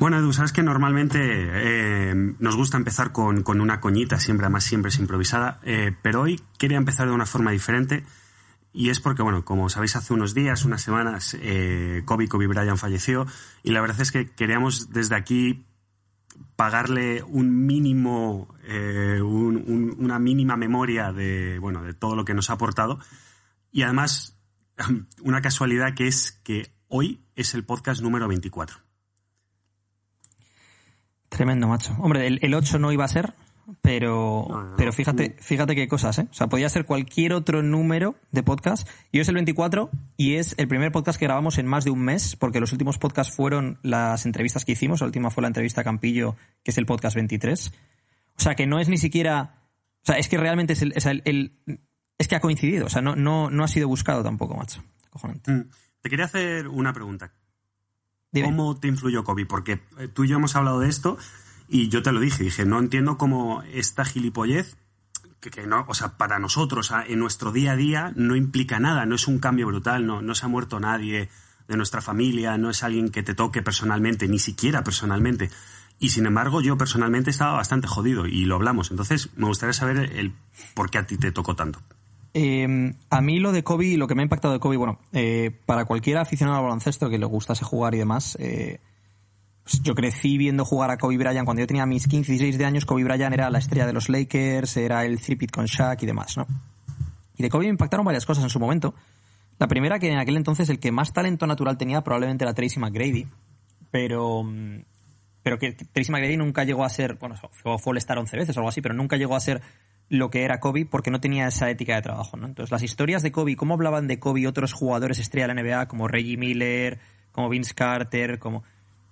Bueno, Edu, sabes que normalmente nos gusta empezar con una coñita, además siempre es improvisada, pero hoy quería empezar de una forma diferente y es porque, bueno, como sabéis, hace unas semanas, Kobe Bryant falleció y la verdad es que queríamos desde aquí pagarle un mínimo, una mínima memoria de todo lo que nos ha aportado y además una casualidad que es que hoy es el podcast número 24. Tremendo, macho. Hombre, el 8 no iba a ser, pero fíjate qué cosas, ¿eh? O sea, podía ser cualquier otro número de podcast. Y hoy es el 24 y es el primer podcast que grabamos en más de un mes, porque los últimos podcasts fueron las entrevistas que hicimos. La última fue la entrevista a Campillo, que es el podcast 23. O sea, que no es ni siquiera... O sea, es que realmente es que ha coincidido. O sea, no ha sido buscado tampoco, macho. Cojonante. Te quería hacer una pregunta. Dime. ¿Cómo te influyó Kobe? Porque tú y yo hemos hablado de esto y yo te lo dije, no entiendo cómo esta gilipollez, que no, o sea, para nosotros, en nuestro día a día, no implica nada, no es un cambio brutal, no se ha muerto nadie de nuestra familia, no es alguien que te toque personalmente, ni siquiera personalmente. Y sin embargo, yo personalmente estaba bastante jodido y lo hablamos. Entonces, me gustaría saber el por qué a ti te tocó tanto. A mí lo de Kobe, lo que me ha impactado de Kobe, bueno, para cualquier aficionado al baloncesto que le gustase jugar y demás, pues yo crecí viendo jugar a Kobe Bryant cuando yo tenía mis 15, 16 de años. Kobe Bryant era la estrella de los Lakers, era el three-peat con Shaq y demás, ¿no? Y de Kobe me impactaron varias cosas en su momento. La primera, que en aquel entonces el que más talento natural tenía probablemente era Tracy McGrady, pero que Tracy McGrady nunca llegó a ser, bueno, fue All-Star 11 veces o algo así, pero nunca llegó a ser lo que era Kobe porque no tenía esa ética de trabajo, ¿no? Entonces, las historias de Kobe, cómo hablaban de Kobe otros jugadores estrella de la NBA, como Reggie Miller, como Vince Carter, como...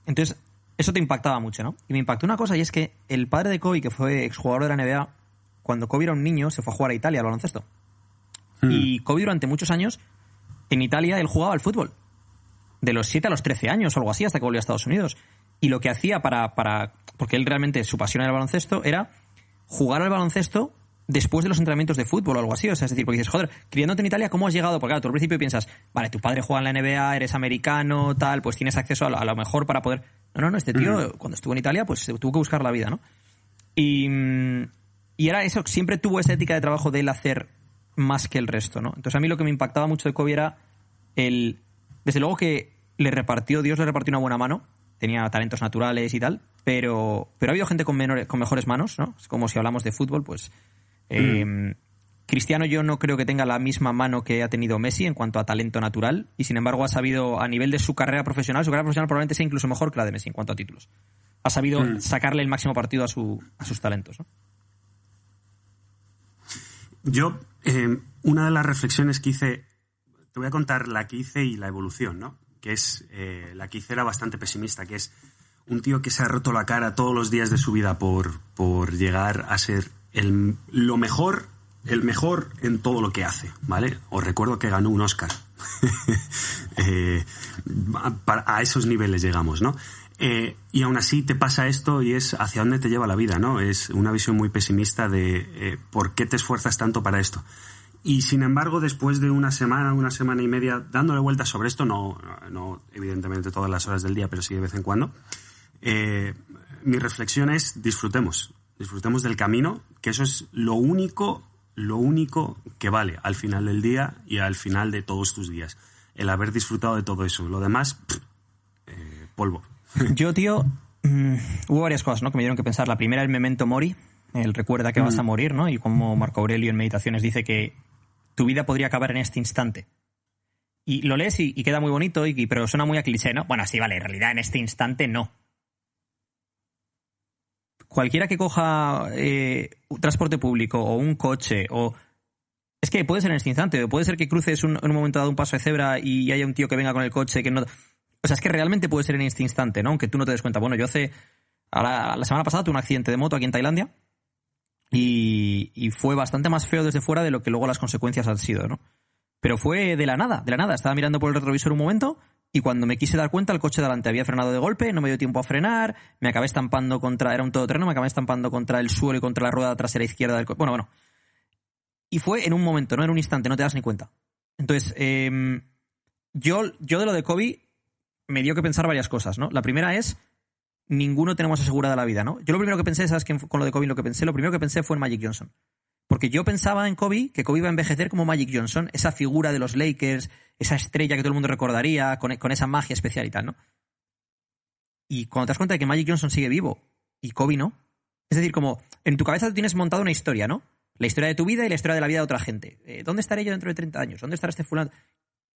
Entonces, eso te impactaba mucho, ¿no? Y me impactó una cosa, y es que el padre de Kobe, que fue exjugador de la NBA, cuando Kobe era un niño, se fue a jugar a Italia al baloncesto. Y Kobe durante muchos años, en Italia, él jugaba al fútbol. De los 7 a los 13 años o algo así, hasta que volvió a Estados Unidos. Y lo que hacía porque él realmente, su pasión era el baloncesto, era jugar al baloncesto después de los entrenamientos de fútbol o algo así. O sea, es decir, porque dices, joder, criándote en Italia, ¿cómo has llegado? Porque claro, tú al principio piensas, vale, tu padre juega en la NBA, eres americano, tal, pues tienes acceso a lo mejor para poder... No, este tío, cuando estuvo en Italia, pues tuvo que buscar la vida, ¿no? Y era eso, siempre tuvo esa ética de trabajo de él hacer más que el resto, ¿no? Entonces a mí lo que me impactaba mucho de Kobe era desde luego que Dios le repartió una buena mano, tenía talentos naturales y tal, pero ha habido gente con mejores manos, ¿no? Es como si hablamos de fútbol, pues... Cristiano yo no creo que tenga la misma mano que ha tenido Messi en cuanto a talento natural, y sin embargo ha sabido, a nivel de su carrera profesional probablemente sea incluso mejor que la de Messi en cuanto a títulos. Ha sabido sacarle el máximo partido a sus talentos, ¿no? Yo, una de las reflexiones que hice, te voy a contar la que hice y la evolución, ¿no? Que es, la que hice era bastante pesimista, que es un tío que se ha roto la cara todos los días de su vida por llegar a ser el mejor en todo lo que hace, ¿vale? Os recuerdo que ganó un Oscar. A esos niveles llegamos, ¿no? Y aún así te pasa esto y es hacia dónde te lleva la vida, ¿no? Es una visión muy pesimista de por qué te esfuerzas tanto para esto. Y sin embargo, después de una semana y media dándole vueltas sobre esto, no evidentemente todas las horas del día, pero sí de vez en cuando, mi reflexión es disfrutemos del camino, que eso es lo único que vale al final del día y al final de todos tus días. El haber disfrutado de todo eso. Lo demás, polvo. Yo, tío, hubo varias cosas, ¿no?, que me dieron que pensar. La primera, el memento mori, el recuerda que vas a morir, ¿no? Y como Marco Aurelio en Meditaciones dice que tu vida podría acabar en este instante. Y lo lees y queda muy bonito, pero suena muy a cliché, ¿no? Bueno, sí, vale, en realidad en este instante no. Cualquiera que coja un transporte público o un coche es que puede ser en este instante, puede ser que cruces en un momento dado un paso de cebra y haya un tío que venga con el coche que no... O sea, es que realmente puede ser en este instante, ¿no? Aunque tú no te des cuenta. Bueno, yo la semana pasada tuve un accidente de moto aquí en Tailandia y fue bastante más feo desde fuera de lo que luego las consecuencias han sido, ¿no? Pero fue de la nada. Estaba mirando por el retrovisor un momento y cuando me quise dar cuenta el coche de delante había frenado de golpe, no me dio tiempo a frenar, me acabé estampando era un todoterreno, me acabé estampando contra el suelo y contra la rueda trasera izquierda del coche. Bueno. Y fue en un momento, no en un instante, no te das ni cuenta. Entonces, yo de lo de Kobe me dio que pensar varias cosas, ¿no? La primera es, ninguno tenemos asegurada la vida, ¿no? Yo lo primero que pensé, ¿sabes? Con lo de Kobe lo que pensé, lo primero que pensé fue en Magic Johnson. Porque yo pensaba en Kobe, que Kobe iba a envejecer como Magic Johnson, esa figura de los Lakers, esa estrella que todo el mundo recordaría, con esa magia especial y tal, ¿no? Y cuando te das cuenta de que Magic Johnson sigue vivo y Kobe no, es decir, como en tu cabeza tú tienes montada una historia, ¿no? La historia de tu vida y la historia de la vida de otra gente. ¿Dónde estaré yo dentro de 30 años? ¿Dónde estará este fulano?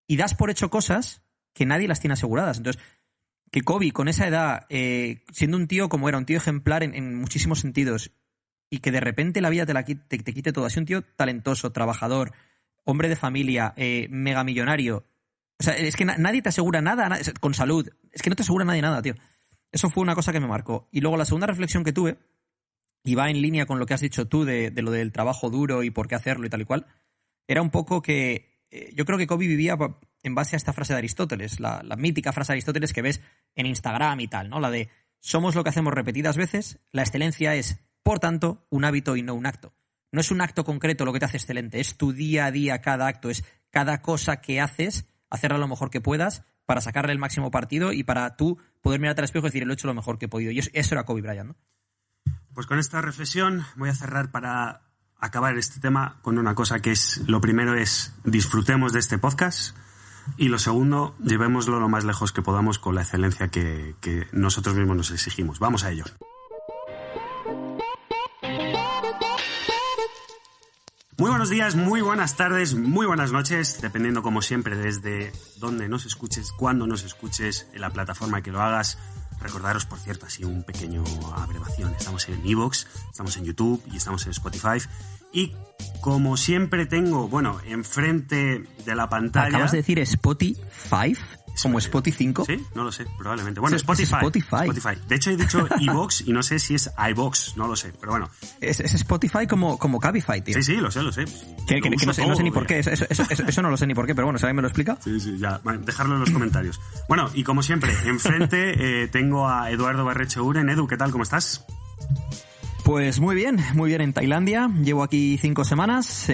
Y das por hecho cosas que nadie las tiene aseguradas. Entonces, que Kobe con esa edad, siendo un tío como era, un tío ejemplar en muchísimos sentidos, y que de repente la vida te quite todo. Así un tío talentoso, trabajador, hombre de familia, megamillonario. O sea, es que nadie te asegura nada, con salud. Es que no te asegura nadie nada, tío. Eso fue una cosa que me marcó. Y luego la segunda reflexión que tuve, y va en línea con lo que has dicho tú de lo del trabajo duro y por qué hacerlo y tal y cual, era un poco que yo creo que Kobe vivía en base a esta frase de Aristóteles, la mítica frase de Aristóteles que ves en Instagram y tal, ¿no? La de somos lo que hacemos repetidas veces, la excelencia es, por tanto, un hábito y no un acto. No es un acto concreto lo que te hace excelente, es tu día a día, cada acto, es cada cosa que haces, hacerla lo mejor que puedas para sacarle el máximo partido y para tú poder mirarte al espejo y decir, lo he hecho lo mejor que he podido. Y eso era Kobe Bryant, ¿no? Pues con esta reflexión voy a cerrar para acabar este tema con una cosa que es, lo primero es disfrutemos de este podcast y lo segundo, llevémoslo lo más lejos que podamos con la excelencia que nosotros mismos nos exigimos. Vamos a ello. Muy buenos días, muy buenas tardes, muy buenas noches, dependiendo como siempre desde dónde nos escuches, cuándo nos escuches, en la plataforma que lo hagas. Recordaros, por cierto, así un pequeño abreviación, estamos en iVoox, estamos en YouTube y estamos en Spotify. Y como siempre tengo, enfrente de la pantalla... ¿Acabas de decir Spotify? ¿Como Spotify 5? Sí, no lo sé, probablemente. Bueno, Spotify. De hecho, he dicho iVoox y no sé si es iVoox, no lo sé, pero bueno. Es Spotify como Cabify, tío. Sí, lo sé. Que no sé ni por qué, eso no lo sé ni por qué, pero bueno, si alguien me lo explica. Sí, ya, dejarlo en los comentarios. Bueno, y como siempre, enfrente tengo a Eduardo Barreche Uren. Edu, ¿qué tal? ¿Cómo estás? Pues muy bien en Tailandia. Llevo aquí 5 semanas.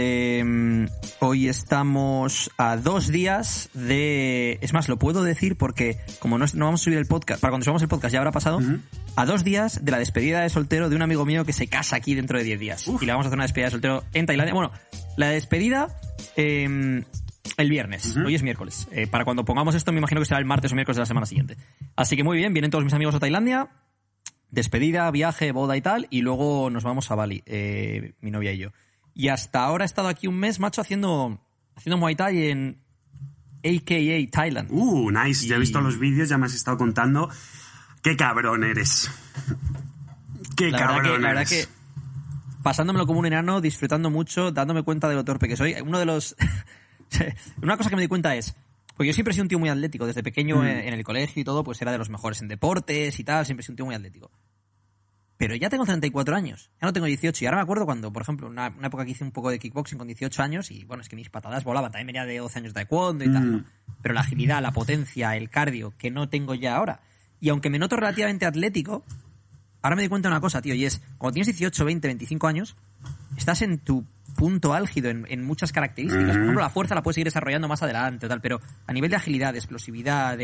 Hoy estamos a 2 días de... Es más, lo puedo decir porque como no vamos a subir el podcast, para cuando subamos el podcast ya habrá pasado, a 2 días de la despedida de soltero de un amigo mío que se casa aquí dentro de 10 días. Uf. Y le vamos a hacer una despedida de soltero en Tailandia. Bueno, la despedida el viernes. Hoy es miércoles. Para cuando pongamos esto me imagino que será el martes o miércoles de la semana siguiente. Así que muy bien, vienen todos mis amigos a Tailandia. Despedida, viaje, boda y tal, y luego nos vamos a Bali, mi novia y yo. Y hasta ahora he estado aquí un mes, macho, haciendo Muay Thai en AKA Thailand. Nice. Ya he visto los vídeos, ya me has estado contando. ¡Qué cabrón eres! La verdad que pasándomelo como un enano, disfrutando mucho, dándome cuenta de lo torpe que soy. Una cosa que me di cuenta es... Porque yo siempre he sido un tío muy atlético. Desde pequeño en el colegio y todo, pues era de los mejores en deportes y tal. Siempre he sido un tío muy atlético. Pero ya tengo 34 años. Ya no tengo 18. Y ahora me acuerdo cuando, por ejemplo, una época que hice un poco de kickboxing con 18 años y, bueno, es que mis patadas volaban. También venía de 12 años de taekwondo y tal, ¿no? Pero la agilidad, la potencia, el cardio, que no tengo ya ahora. Y aunque me noto relativamente atlético, ahora me doy cuenta de una cosa, tío. Y es, cuando tienes 18, 20, 25 años, estás en tu punto álgido en muchas características. Por ejemplo, la fuerza la puedes seguir desarrollando más adelante o tal, pero a nivel de agilidad, de explosividad,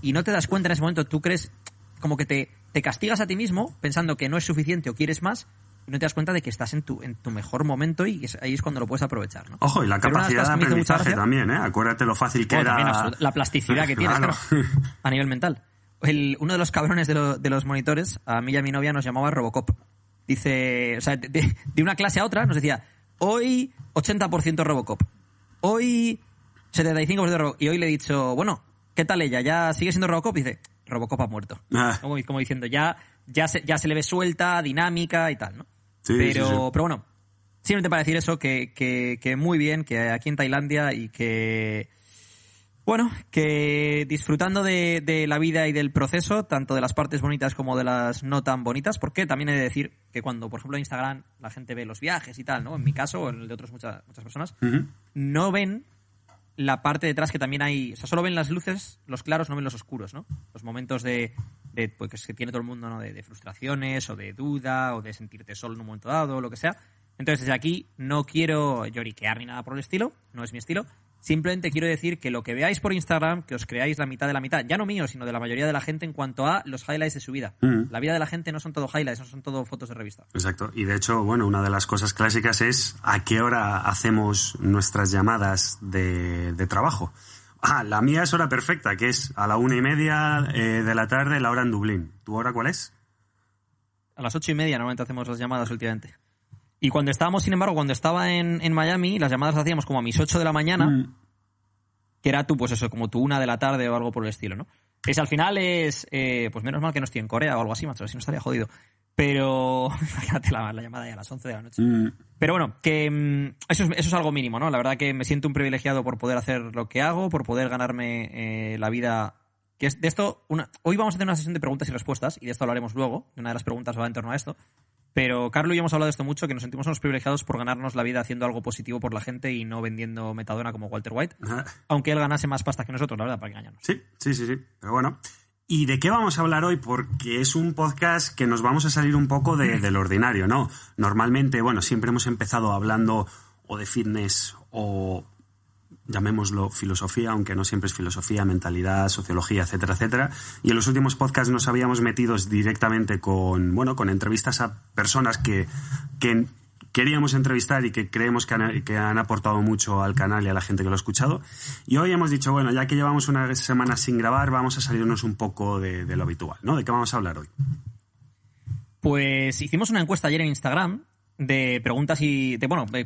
y no te das cuenta en ese momento, tú crees como que te castigas a ti mismo pensando que no es suficiente o quieres más y no te das cuenta de que estás en tu mejor momento y ahí es cuando lo puedes aprovechar, ¿no? Ojo, y la capacidad de aprendizaje también, ¿eh? Acuérdate lo fácil que era... También la plasticidad que tienes, claro, a nivel mental. Uno de los cabrones de los monitores, a mí y a mi novia nos llamaba Robocop. Dice, o sea, de una clase a otra nos decía, hoy 80% Robocop, hoy 75% Robocop. Y hoy le he dicho, bueno, ¿qué tal ella? ¿Ya sigue siendo Robocop? Y dice, Robocop ha muerto. Como diciendo, ya se le ve suelta, dinámica y tal, ¿no? Sí, pero bueno, simplemente para decir eso, que muy bien, que aquí en Tailandia y que... Bueno, que disfrutando de la vida y del proceso, tanto de las partes bonitas como de las no tan bonitas, porque también he de decir que cuando, por ejemplo, en Instagram la gente ve los viajes y tal, ¿no? En mi caso, o en el de otras muchas personas, no ven la parte detrás que también hay... O sea, solo ven las luces, los claros, no ven los oscuros, ¿no? Los momentos pues, que tiene todo el mundo, ¿no? De frustraciones, o de duda, o de sentirte solo en un momento dado, o lo que sea. Entonces, desde aquí no quiero lloriquear ni nada por el estilo, no es mi estilo, Simplemente quiero decir que lo que veáis por Instagram, que os creáis la mitad de la mitad, ya no mío, sino de la mayoría de la gente en cuanto a los highlights de su vida. La vida de la gente no son todo highlights, no son todo fotos de revista. Exacto. Y de hecho, bueno, una de las cosas clásicas es a qué hora hacemos nuestras llamadas de trabajo. La mía es hora perfecta, que es a la 1:30 de la tarde, la hora en Dublín. ¿Tu hora cuál es? A las 8:30 normalmente hacemos las llamadas últimamente. Y cuando estábamos, sin embargo, cuando estaba en Miami, las llamadas las hacíamos como a mis 8 de la mañana, que era tú, pues eso, como tu 1 de la tarde o algo por el estilo, ¿no? Al final es, pues menos mal que no estoy en Corea o algo así, macho, si no estaría jodido. Pero, fíjate la llamada ya a las 11 de la noche. Pero bueno, que eso es algo mínimo, ¿no? La verdad que me siento un privilegiado por poder hacer lo que hago, por poder ganarme la vida. Que es de esto, hoy vamos a hacer una sesión de preguntas y respuestas, y de esto hablaremos luego. Una de las preguntas va en torno a esto. Pero Carlos y yo hemos hablado de esto mucho, que nos sentimos unos privilegiados por ganarnos la vida haciendo algo positivo por la gente y no vendiendo metadona como Walter White. Aunque él ganase más pasta que nosotros, la verdad, para engañarnos. Sí. Pero bueno. ¿Y de qué vamos a hablar hoy? Porque es un podcast que nos vamos a salir un poco del ordinario, ¿no? Normalmente, bueno, siempre hemos empezado hablando o de fitness o llamémoslo filosofía, aunque no siempre es filosofía, mentalidad, sociología, etcétera, etcétera. Y en los últimos podcasts nos habíamos metido directamente con entrevistas a personas que queríamos entrevistar y que creemos que han aportado mucho al canal y a la gente que lo ha escuchado. Y hoy hemos dicho, bueno, ya que llevamos unas semanas sin grabar, vamos a salirnos un poco de lo habitual, ¿no? ¿De qué vamos a hablar hoy? Pues hicimos una encuesta ayer en Instagram de preguntas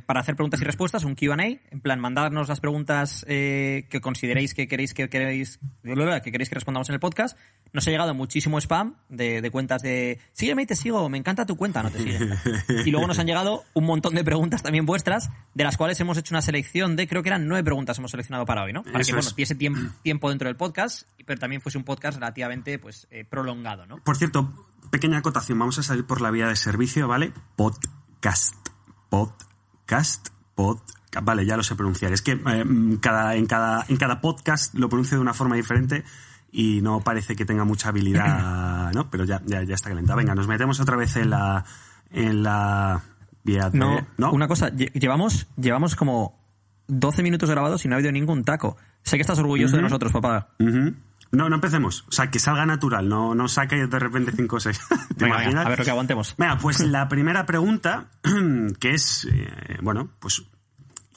para hacer preguntas y respuestas, un Q&A, en plan, mandarnos las preguntas que consideréis que queréis que respondamos en el podcast. Nos ha llegado muchísimo spam de cuentas de sígueme y te sigo, me encanta tu cuenta, no te siguen. Y luego nos han llegado un montón de preguntas también vuestras, de las cuales hemos hecho una selección de, creo que eran 9 preguntas hemos seleccionado para hoy, ¿no? Para que, bueno, tuviese tiempo dentro del podcast, pero también fuese un podcast relativamente, pues, prolongado, ¿no? Por cierto, pequeña acotación, vamos a salir por la vía de servicio, ¿vale? Podcast. Vale, ya lo sé pronunciar. Es que en cada podcast lo pronuncio de una forma diferente y no parece que tenga mucha habilidad, ¿no? Pero ya está calentada. Venga, nos metemos otra vez en la vía de... No, una cosa, llevamos como 12 minutos grabados y no ha habido ningún taco. Sé que estás orgulloso de nosotros, papá. No empecemos. O sea, que salga natural, no saque de repente 5 o 6. ¿Te imaginas? Venga, a ver lo que aguantemos. Venga, pues la primera pregunta, que es, pues,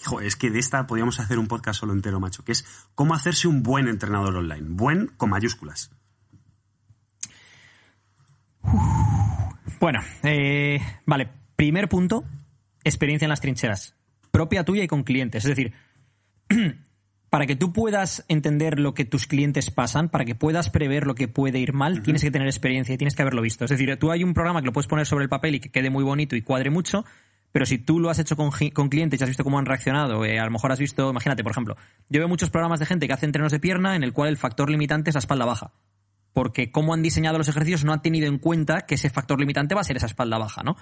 hijo, es que de esta podríamos hacer un podcast solo entero, macho, que es cómo hacerse un buen entrenador online. Buen con mayúsculas. Bueno, vale. Primer punto, experiencia en las trincheras. Propia tuya y con clientes. Es decir, para que tú puedas entender lo que tus clientes pasan, para que puedas prever lo que puede ir mal, tienes que tener experiencia y tienes que haberlo visto. Es decir, tú hay un programa que lo puedes poner sobre el papel y que quede muy bonito y cuadre mucho, pero si tú lo has hecho con clientes y has visto cómo han reaccionado, a lo mejor has visto, imagínate, por ejemplo, yo veo muchos programas de gente que hace entrenos de pierna en el cual el factor limitante es la espalda baja. Porque cómo han diseñado los ejercicios no han tenido en cuenta que ese factor limitante va a ser esa espalda baja, ¿no?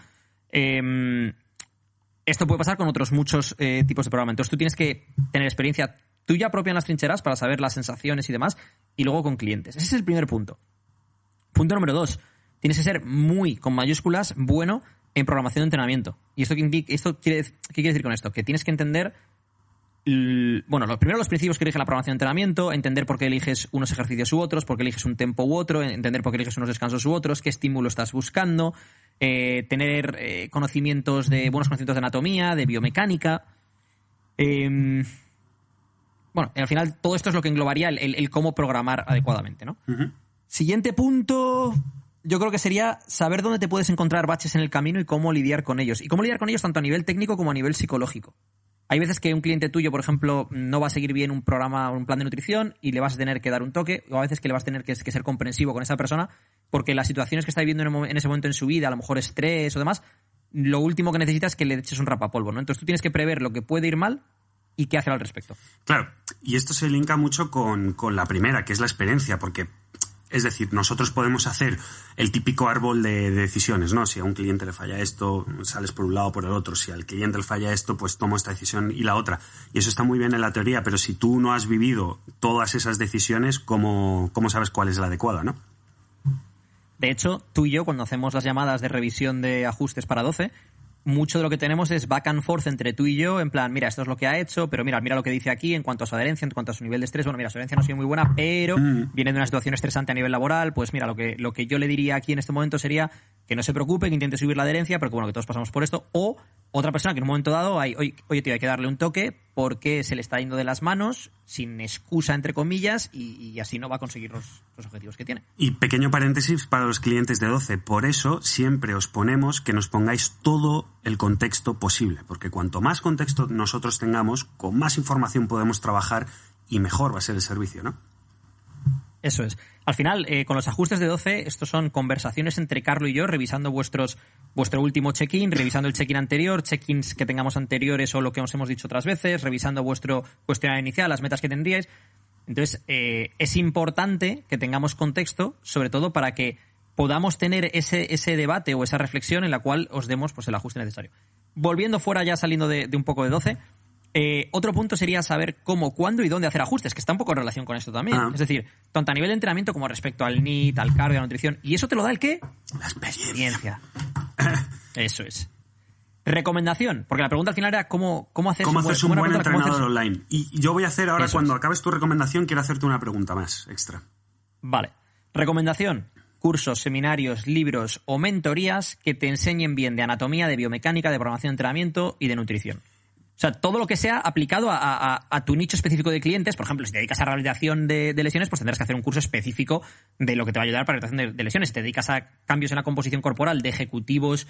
Esto puede pasar con otros muchos tipos de programas. Entonces tú tienes que tener experiencia tuya propia en las trincheras para saber las sensaciones y demás, y luego con clientes. Ese es el primer punto. Punto número 2. Tienes que ser muy, con mayúsculas, bueno en programación de entrenamiento. ¿Y qué quiere decir con esto? Que tienes que entender, primero los principios que rige la programación de entrenamiento, entender por qué eliges unos ejercicios u otros, por qué eliges un tempo u otro, entender por qué eliges unos descansos u otros, qué estímulo estás buscando, tener buenos conocimientos de anatomía, de biomecánica. Al final todo esto es lo que englobaría el cómo programar adecuadamente, ¿no? Siguiente punto, yo creo que sería saber dónde te puedes encontrar baches en el camino y cómo lidiar con ellos. Y cómo lidiar con ellos tanto a nivel técnico como a nivel psicológico. Hay veces que un cliente tuyo, por ejemplo, no va a seguir bien un programa o un plan de nutrición y le vas a tener que dar un toque, o a veces que le vas a tener que ser comprensivo con esa persona porque las situaciones que está viviendo en ese momento en su vida, a lo mejor estrés o demás, lo último que necesitas es que le eches un rapapolvo, ¿no? Entonces tú tienes que prever lo que puede ir mal y qué hacer al respecto. Claro, y esto se linka mucho con la primera, que es la experiencia, porque, es decir, nosotros podemos hacer el típico árbol de decisiones, ¿no? Si a un cliente le falla esto, sales por un lado o por el otro. Si al cliente le falla esto, pues tomo esta decisión y la otra. Y eso está muy bien en la teoría, pero si tú no has vivido todas esas decisiones, ¿cómo sabes cuál es la adecuada, no? De hecho, tú y yo, cuando hacemos las llamadas de revisión de ajustes para 12, mucho de lo que tenemos es back and forth entre tú y yo, en plan, mira, esto es lo que ha hecho, pero mira lo que dice aquí en cuanto a su adherencia, en cuanto a su nivel de estrés. Bueno, mira, su adherencia no ha sido muy buena, pero viene de una situación estresante a nivel laboral. Pues mira, lo que yo le diría aquí en este momento sería que no se preocupe, que intente subir la adherencia, porque bueno, que todos pasamos por esto. O otra persona que en un momento dado, oye, tío, hay que darle un toque porque se le está yendo de las manos, sin excusa, entre comillas, y así no va a conseguir los objetivos que tiene. Y pequeño paréntesis para los clientes de 12. Por eso siempre os ponemos que nos pongáis todo el contexto posible, porque cuanto más contexto nosotros tengamos, con más información podemos trabajar y mejor va a ser el servicio, ¿no? Eso es. Al final, con los ajustes de 12, estos son conversaciones entre Carlo y yo, revisando vuestro último check-in, revisando el check-in anterior, check-ins que tengamos anteriores o lo que os hemos dicho otras veces, revisando vuestro cuestionario inicial, las metas que tendríais. Entonces, es importante que tengamos contexto, sobre todo para que podamos tener ese debate o esa reflexión en la cual os demos pues el ajuste necesario. Volviendo fuera, ya saliendo de un poco de 12, otro punto sería saber cómo, cuándo y dónde hacer ajustes, que está un poco en relación con esto también. Es decir, tanto a nivel de entrenamiento como respecto al NEAT, al cardio, a la nutrición. ¿Y eso te lo da el qué? La experiencia. Eso es. Recomendación, porque la pregunta al final era cómo hacer un buen entrenador online. Y yo voy a hacer ahora, eso cuando acabes tu recomendación, quiero hacerte una pregunta más extra. Vale. Recomendación: cursos, seminarios, libros o mentorías que te enseñen bien de anatomía, de biomecánica, de programación de entrenamiento y de nutrición. O sea, todo lo que sea aplicado a tu nicho específico de clientes. Por ejemplo, si te dedicas a rehabilitación de lesiones, pues tendrás que hacer un curso específico de lo que te va a ayudar para la rehabilitación de lesiones. Si te dedicas a cambios en la composición corporal de ejecutivos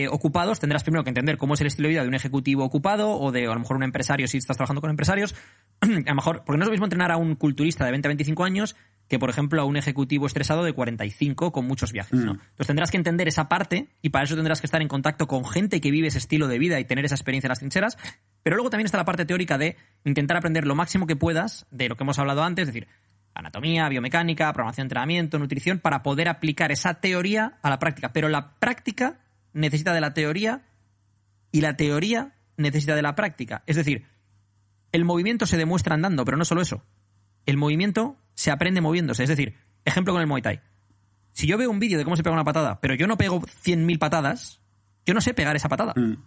ocupados, tendrás primero que entender cómo es el estilo de vida de un ejecutivo ocupado o de a lo mejor un empresario si estás trabajando con empresarios. A lo mejor, porque no es lo mismo entrenar a un culturista de 20 a 25 años que, por ejemplo, a un ejecutivo estresado de 45 con muchos viajes, ¿no? Entonces tendrás que entender esa parte y para eso tendrás que estar en contacto con gente que vive ese estilo de vida y tener esa experiencia en las trincheras. Pero luego también está la parte teórica de intentar aprender lo máximo que puedas de lo que hemos hablado antes, es decir, anatomía, biomecánica, programación de entrenamiento, nutrición, para poder aplicar esa teoría a la práctica. Pero la práctica necesita de la teoría y la teoría necesita de la práctica. Es decir, el movimiento se demuestra andando, pero no solo eso. El movimiento se aprende moviéndose. Es decir, ejemplo con el Muay Thai. Si yo veo un vídeo de cómo se pega una patada, pero yo no pego 100.000 patadas, yo no sé pegar esa patada. ¿No?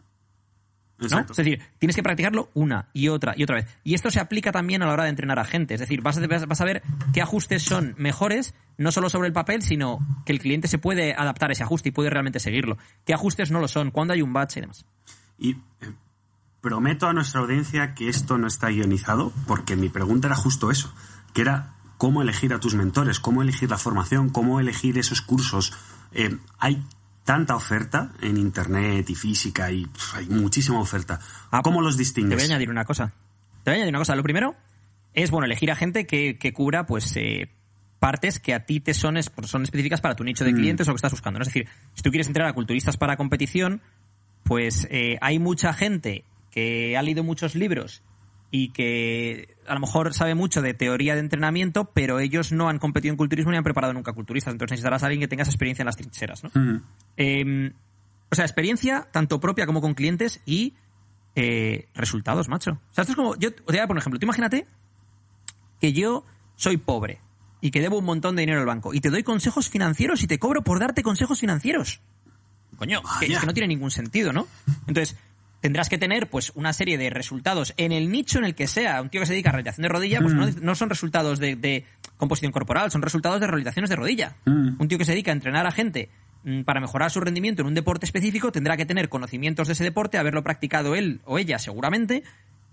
Es decir, tienes que practicarlo una y otra vez. Y esto se aplica también a la hora de entrenar a gente. Es decir, vas a ver qué ajustes son mejores, no solo sobre el papel, sino que el cliente se puede adaptar a ese ajuste y puede realmente seguirlo. ¿Qué ajustes no lo son? ¿Cuándo hay un batch y demás? Y prometo a nuestra audiencia que esto no está guionizado, porque mi pregunta era justo eso, que era cómo elegir a tus mentores, cómo elegir la formación, cómo elegir esos cursos. Hay tanta oferta en internet y física y hay muchísima oferta. ¿Cómo los distingues? Te voy a añadir una cosa. Lo primero es, bueno, elegir a gente que cubra pues partes que a ti te son específicas para tu nicho de clientes o lo que estás buscando, ¿no? Es decir, si tú quieres entrenar a culturistas para competición, pues hay mucha gente que ha leído muchos libros y que a lo mejor sabe mucho de teoría de entrenamiento, pero ellos no han competido en culturismo ni han preparado nunca culturistas. Entonces necesitarás a alguien que tenga esa experiencia en las trincheras, ¿no? O sea, experiencia tanto propia como con clientes y resultados, macho. O sea, esto es como... Yo te voy a poner un ejemplo. Tú imagínate que yo soy pobre y que debo un montón de dinero al banco y te doy consejos financieros y te cobro por darte consejos financieros. Coño, es que no tiene ningún sentido, ¿no? Entonces... tendrás que tener pues una serie de resultados en el nicho en el que sea. Un tío que se dedica a rehabilitación de rodilla, pues no son resultados de composición corporal, son resultados de rehabilitaciones de rodilla. Un tío que se dedica a entrenar a gente para mejorar su rendimiento en un deporte específico tendrá que tener conocimientos de ese deporte, haberlo practicado él o ella seguramente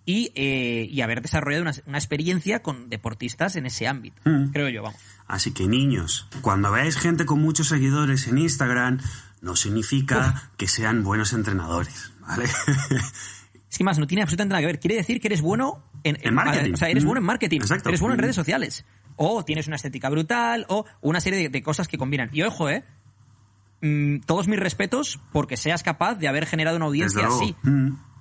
y haber desarrollado una experiencia con deportistas en ese ámbito, creo yo, vamos. Así que, niños, cuando veáis gente con muchos seguidores en Instagram, no significa que sean buenos entrenadores, ¿vale? Es que más, no tiene absolutamente nada que ver. Quiere decir que eres bueno en marketing. O sea, eres bueno en marketing. Exacto. Eres bueno en redes sociales. O tienes una estética brutal, o una serie de cosas que combinan. Y ojo, todos mis respetos porque seas capaz de haber generado una audiencia así.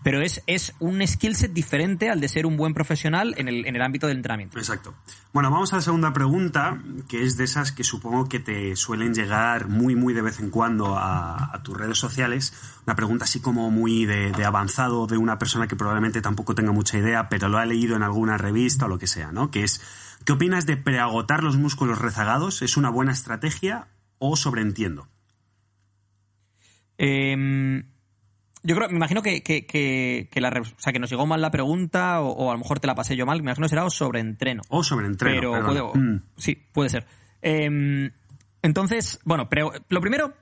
Pero es un skill set diferente al de ser un buen profesional en el ámbito del entrenamiento. Exacto. Bueno, vamos a la segunda pregunta, que es de esas que supongo que te suelen llegar muy, muy de vez en cuando a tus redes sociales. Una pregunta así como muy de avanzado, de una persona que probablemente tampoco tenga mucha idea, pero lo ha leído en alguna revista o lo que sea, ¿no? Que es, ¿qué opinas de preagotar los músculos rezagados? ¿Es una buena estrategia o sobreentiendo? Yo creo, me imagino que que nos llegó mal la pregunta o a lo mejor te la pasé yo mal. Me imagino que será o sobreentreno. O sobreentreno, pero sí, puede ser. Entonces, bueno, lo primero,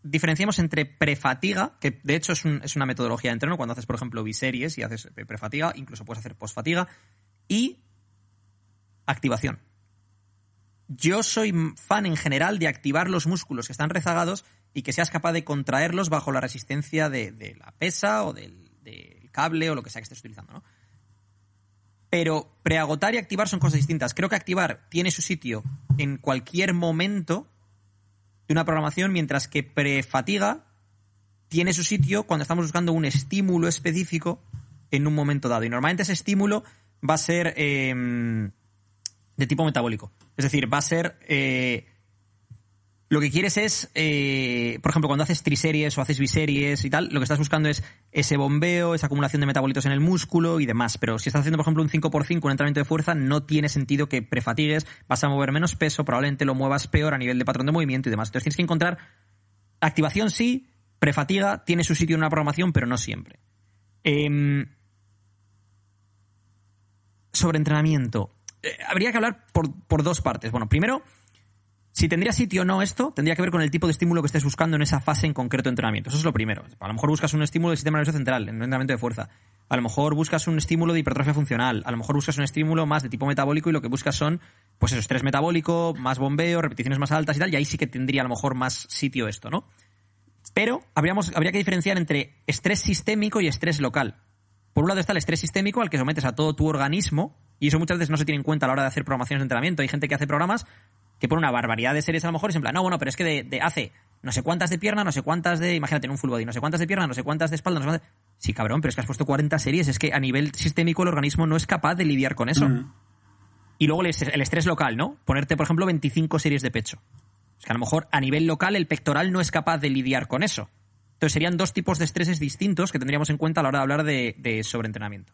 diferenciamos entre prefatiga, que de hecho es una metodología de entreno, cuando haces, por ejemplo, biseries y haces prefatiga, incluso puedes hacer postfatiga, y activación. Yo soy fan en general de activar los músculos que están rezagados y que seas capaz de contraerlos bajo la resistencia de la pesa o del cable o lo que sea que estés utilizando, ¿no? Pero preagotar y activar son cosas distintas. Creo que activar tiene su sitio en cualquier momento de una programación, mientras que prefatiga tiene su sitio cuando estamos buscando un estímulo específico en un momento dado. Y normalmente ese estímulo va a ser de tipo metabólico. Es decir, va a ser... lo que quieres es, por ejemplo, cuando haces triseries o haces biseries y tal, lo que estás buscando es ese bombeo, esa acumulación de metabolitos en el músculo y demás. Pero si estás haciendo, por ejemplo, un 5x5, un entrenamiento de fuerza, no tiene sentido que prefatigues, vas a mover menos peso, probablemente lo muevas peor a nivel de patrón de movimiento y demás. Entonces tienes que encontrar activación sí, prefatiga tiene su sitio en una programación, pero no siempre. Sobre entrenamiento. Habría que hablar por dos partes. Bueno, primero, si tendría sitio o no esto, tendría que ver con el tipo de estímulo que estés buscando en esa fase en concreto de entrenamiento. Eso es lo primero. A lo mejor buscas un estímulo del sistema nervioso central en un entrenamiento de fuerza. A lo mejor buscas un estímulo de hipertrofia funcional. A lo mejor buscas un estímulo más de tipo metabólico y lo que buscas son, pues eso, estrés metabólico, más bombeo, repeticiones más altas y tal. Y ahí sí que tendría a lo mejor más sitio esto, ¿no? Pero habría que diferenciar entre estrés sistémico y estrés local. Por un lado está el estrés sistémico al que sometes a todo tu organismo, y eso muchas veces no se tiene en cuenta a la hora de hacer programaciones de entrenamiento. Hay gente que hace programas que pone una barbaridad de series a lo mejor y es en plan, no, bueno, pero es que hace no sé cuántas de pierna, no sé cuántas de... Imagínate en un full body, no sé cuántas de pierna, no sé cuántas de espalda, no sé cuántas... Sí, cabrón, pero es que has puesto 40 series, es que a nivel sistémico el organismo no es capaz de lidiar con eso. Y luego el estrés local, ¿no? Ponerte, por ejemplo, 25 series de pecho. Es que a lo mejor a nivel local el pectoral no es capaz de lidiar con eso. Entonces serían dos tipos de estreses distintos que tendríamos en cuenta a la hora de hablar de sobreentrenamiento.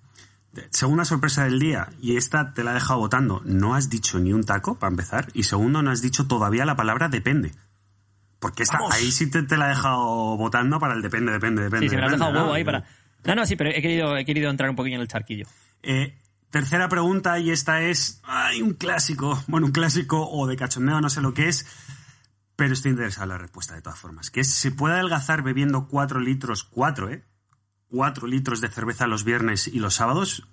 Segunda sorpresa del día, y esta te la he dejado votando, no has dicho ni un taco, para empezar, y segundo, no has dicho todavía la palabra depende. Porque ahí sí te la he dejado votando para el depende. Sí, se me la has dejado huevo ahí para... No, sí, pero he querido entrar un poquillo en el charquillo. Tercera pregunta, y esta es un clásico, o de cachondeo, no sé lo que es, pero estoy interesado en la respuesta de todas formas, que es, ¿se puede adelgazar bebiendo 4 litros de cerveza los viernes y los sábados?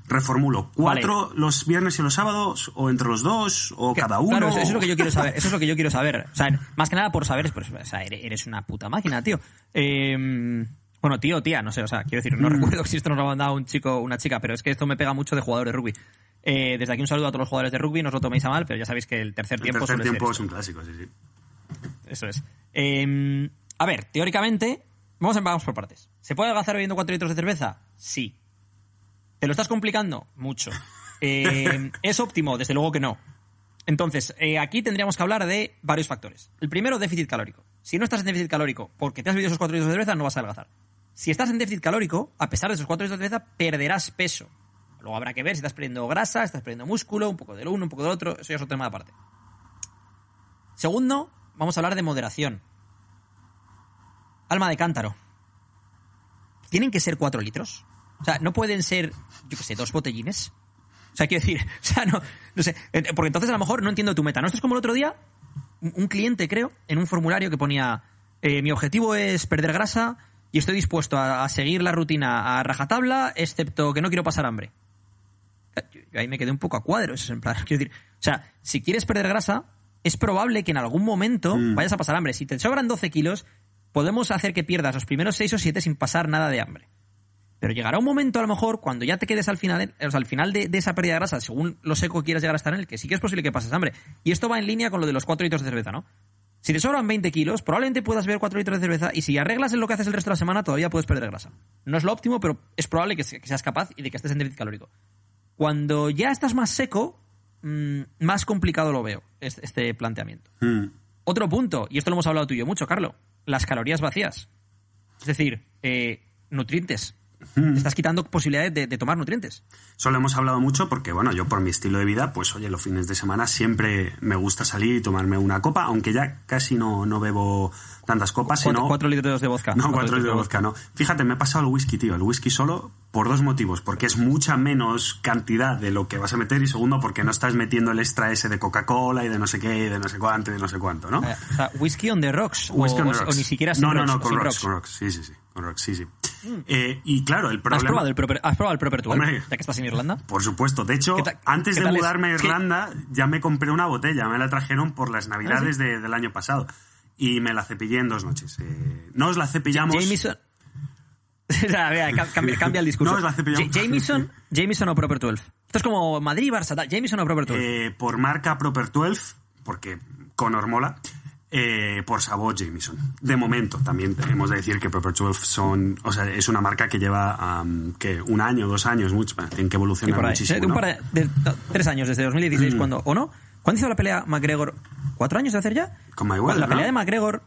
Reformulo, ¿4 los viernes y los sábados? ¿O entre los dos? ¿O cada uno? Claro, eso es lo que yo quiero saber. Eso es lo que yo quiero saber. O sea, más que nada por saber, pues, o sea, eres una puta máquina, tío. Bueno, tío, tía, no sé, o sea, quiero decir, no recuerdo si esto nos lo ha mandado un chico o una chica, pero es que esto me pega mucho de jugador de rugby. Desde aquí un saludo a todos los jugadores de rugby, no os lo toméis a mal, pero ya sabéis que el tercer tiempo es un clásico, sí. Eso es. A ver, teóricamente, vamos por partes. ¿Se puede adelgazar bebiendo 4 litros de cerveza? Sí. ¿Te lo estás complicando? Mucho. ¿Es óptimo? Desde luego que no. Entonces, aquí tendríamos que hablar de varios factores. El primero, déficit calórico. Si no estás en déficit calórico porque te has bebido esos 4 litros de cerveza, no vas a adelgazar. Si estás en déficit calórico, a pesar de esos 4 litros de cerveza, perderás peso. Luego habrá que ver si estás perdiendo grasa, estás perdiendo músculo, un poco del uno, un poco del otro. Eso ya es otro tema aparte. Segundo, vamos a hablar de moderación. Alma de cántaro. ¿Tienen que ser 4 litros? O sea, ¿no pueden ser, yo qué sé, 2 botellines? O sea, quiero decir, o sea, no sé. Porque entonces a lo mejor no entiendo tu meta. ¿No? Esto es como el otro día, un cliente, creo, en un formulario que ponía, mi objetivo es perder grasa y estoy dispuesto a seguir la rutina a rajatabla, excepto que no quiero pasar hambre. Yo ahí me quedé un poco a cuadros, en plan, quiero decir, o sea, si quieres perder grasa, es probable que en algún momento vayas a pasar hambre. Si te sobran 12 kilos, podemos hacer que pierdas los primeros 6 o 7 sin pasar nada de hambre. Pero llegará un momento, a lo mejor, cuando ya te quedes al final, o sea, al final de esa pérdida de grasa, según lo seco que quieras llegar a estar en el que sí que es posible que pases hambre. Y esto va en línea con lo de los 4 litros de cerveza, ¿no? Si te sobran 20 kilos, probablemente puedas beber 4 litros de cerveza y si arreglas en lo que haces el resto de la semana, todavía puedes perder grasa. No es lo óptimo, pero es probable que seas capaz y de que estés en déficit calórico. Cuando ya estás más seco, más complicado lo veo, este planteamiento. Otro punto, y esto lo hemos hablado tú y yo mucho, Carlo, las calorías vacías. Es decir, nutrientes. Te estás quitando posibilidades de tomar nutrientes. Eso lo hemos hablado mucho porque, bueno, yo por mi estilo de vida, pues oye, los fines de semana siempre me gusta salir y tomarme una copa, aunque ya casi no bebo tantas copas, sino... 4 litros de vodka. No, 4 litros de vodka, no. Fíjate, me he pasado el whisky, tío. El whisky solo por 2 motivos. Porque es mucha menos cantidad de lo que vas a meter y segundo, porque no estás metiendo el extra ese de Coca-Cola y de no sé qué, y de no sé cuánto y de no sé cuánto, ¿no? O sea, whisky on the rocks. Whisky on the rocks. O ni siquiera sin No, rocks. con rocks. Sí. Con rocks, sí. Y claro, el problema... ¿Has probado el Proper 12? Hombre, ya que estás en Irlanda. Por supuesto. De hecho, antes de mudarme a Irlanda, ya me compré una botella. Me la trajeron por las Navidades del año pasado. Y me la cepillé en 2 noches. No os la cepillamos... Jameson... cambia el discurso. No os la cepillamos... Jameson o Proper 12. Esto es como Madrid-Barça, Jameson o Proper 12. Por marca Proper 12, porque Conor mola. Por sabor Jameson. De momento, también hemos de decir que Proper 12 es una marca que lleva que 1 año, 2 años, mucho, tienen que evolucionar muchísimo. Un par de 3 años, desde 2016, cuando, ¿o no? ¿Cuándo hizo la pelea McGregor? ¿4 años de hacer ya? Con Mayweather, la pelea de McGregor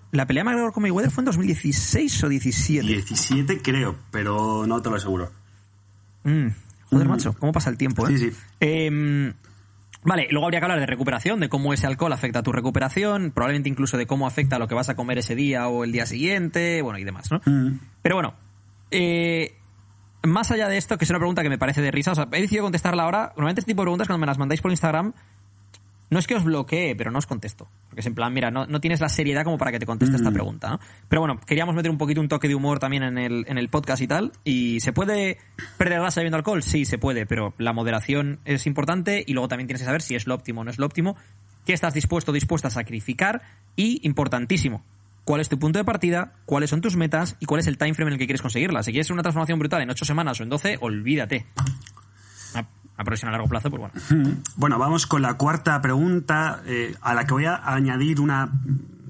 con Mayweather fue en 2016 o 17. 17 creo, pero no te lo aseguro. Joder, macho, cómo pasa el tiempo, ¿eh? Sí. Vale, luego habría que hablar de recuperación, de cómo ese alcohol afecta a tu recuperación, probablemente incluso de cómo afecta a lo que vas a comer ese día o el día siguiente, bueno, y demás, ¿no? Pero bueno, más allá de esto, que es una pregunta que me parece de risa, o sea, he decidido contestarla ahora. Normalmente este tipo de preguntas, cuando me las mandáis por Instagram, no es que os bloquee, pero no os contesto. Porque es en plan, mira, no tienes la seriedad como para que te conteste esta pregunta, ¿no? Pero bueno, queríamos meter un poquito un toque de humor también en el podcast y tal. ¿Y se puede perder grasa bebiendo alcohol? Sí, se puede, pero la moderación es importante y luego también tienes que saber si es lo óptimo o no es lo óptimo, qué estás dispuesto o dispuesta a sacrificar y, importantísimo, cuál es tu punto de partida, cuáles son tus metas y cuál es el time frame en el que quieres conseguirla. Si quieres una transformación brutal en 8 semanas o en 12, olvídate. A progresión a largo plazo, pues bueno. Bueno, vamos con la cuarta pregunta, a la que voy a añadir una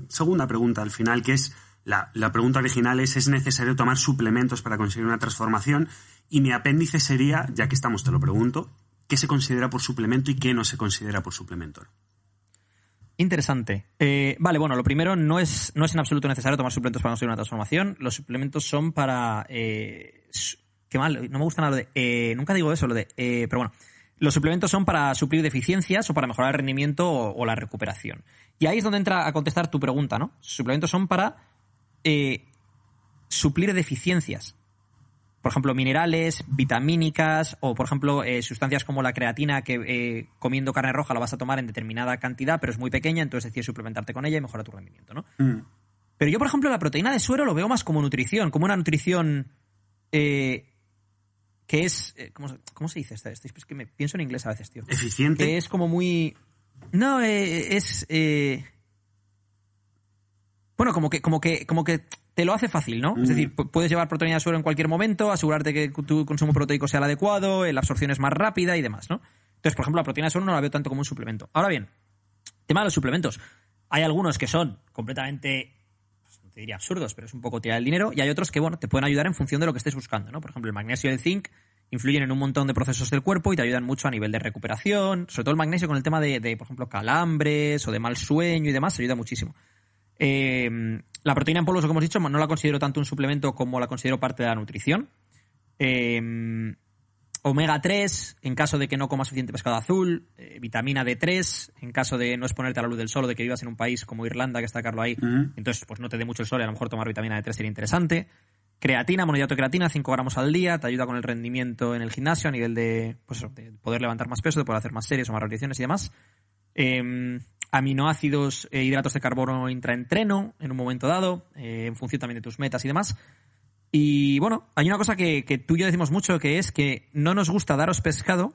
segunda pregunta al final, que es la pregunta original ¿es necesario tomar suplementos para conseguir una transformación? Y mi apéndice sería, ya que estamos, te lo pregunto, ¿qué se considera por suplemento y qué no se considera por suplemento? Interesante. Vale, bueno, lo primero, no es en absoluto necesario tomar suplementos para conseguir una transformación. Los suplementos son para... Qué mal, no me gusta nada lo de... nunca digo eso, pero bueno. Los suplementos son para suplir deficiencias o para mejorar el rendimiento o la recuperación. Y ahí es donde entra a contestar tu pregunta, ¿no? Los suplementos son para suplir deficiencias. Por ejemplo, minerales, vitamínicas o, por ejemplo, sustancias como la creatina que comiendo carne roja la vas a tomar en determinada cantidad, pero es muy pequeña, entonces decides suplementarte con ella y mejora tu rendimiento, ¿no? Pero yo, por ejemplo, la proteína de suero lo veo más como nutrición, como una nutrición... que es... ¿Cómo se dice esta? Es que me pienso en inglés a veces, tío. ¿Eficiente? Que es como muy... No, es... Bueno, como que te lo hace fácil, ¿no? Es decir, puedes llevar proteína de suero en cualquier momento, asegurarte que tu consumo proteico sea el adecuado, la absorción es más rápida y demás, ¿no? Entonces, por ejemplo, la proteína de suero no la veo tanto como un suplemento. Ahora bien, tema de los suplementos. Hay algunos que son completamente... no te diría absurdos, pero es un poco tirar el dinero, y hay otros que, bueno, te pueden ayudar en función de lo que estés buscando, ¿no? Por ejemplo, el magnesio y el zinc influyen en un montón de procesos del cuerpo y te ayudan mucho a nivel de recuperación, sobre todo el magnesio con el tema de por ejemplo, calambres o de mal sueño y demás, ayuda muchísimo. La proteína en polvo, como hemos dicho, no la considero tanto un suplemento como la considero parte de la nutrición. Omega 3, en caso de que no comas suficiente pescado azul. Vitamina D3, en caso de no exponerte a la luz del sol o de que vivas en un país como Irlanda, que está Carlos ahí, entonces pues no te dé mucho el sol y a lo mejor tomar vitamina D3 sería interesante. Creatina, monohidrato de creatina, 5 gramos al día, te ayuda con el rendimiento en el gimnasio a nivel de, pues, de poder levantar más peso, de poder hacer más series o más repeticiones y demás. Aminoácidos, hidratos de carbono intraentreno en un momento dado, en función también de tus metas y demás. Y bueno, hay una cosa que tú y yo decimos mucho, que es que no nos gusta daros pescado,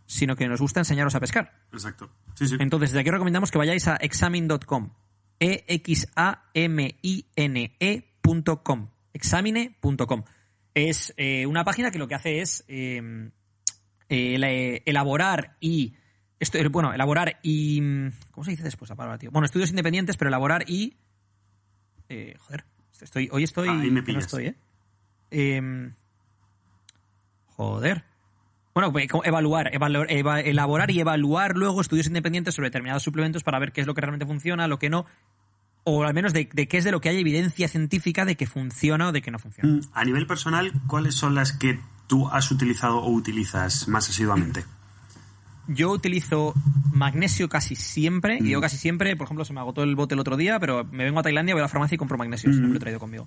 sino que nos gusta enseñaros a pescar. Exacto. Sí, sí. Entonces, desde aquí recomendamos que vayáis a examine.com. examine.com. Examine.com. Es una página que lo que hace es elaborar y... elaborar y... ¿Cómo se dice después la palabra, tío? Bueno, estudios independientes, pero elaborar y... Hoy estoy... Ahí me pillas. No estoy, Bueno, elaborar y evaluar luego estudios independientes sobre determinados suplementos para ver qué es lo que realmente funciona, lo que no... o al menos de qué es de lo que hay evidencia científica de que funciona o de que no funciona. A nivel personal, ¿cuáles son las que tú has utilizado o utilizas más asiduamente? Yo utilizo magnesio casi siempre, y digo casi siempre, por ejemplo, se me agotó el bote el otro día, pero me vengo a Tailandia, voy a la farmacia y compro magnesio, siempre lo he traído conmigo.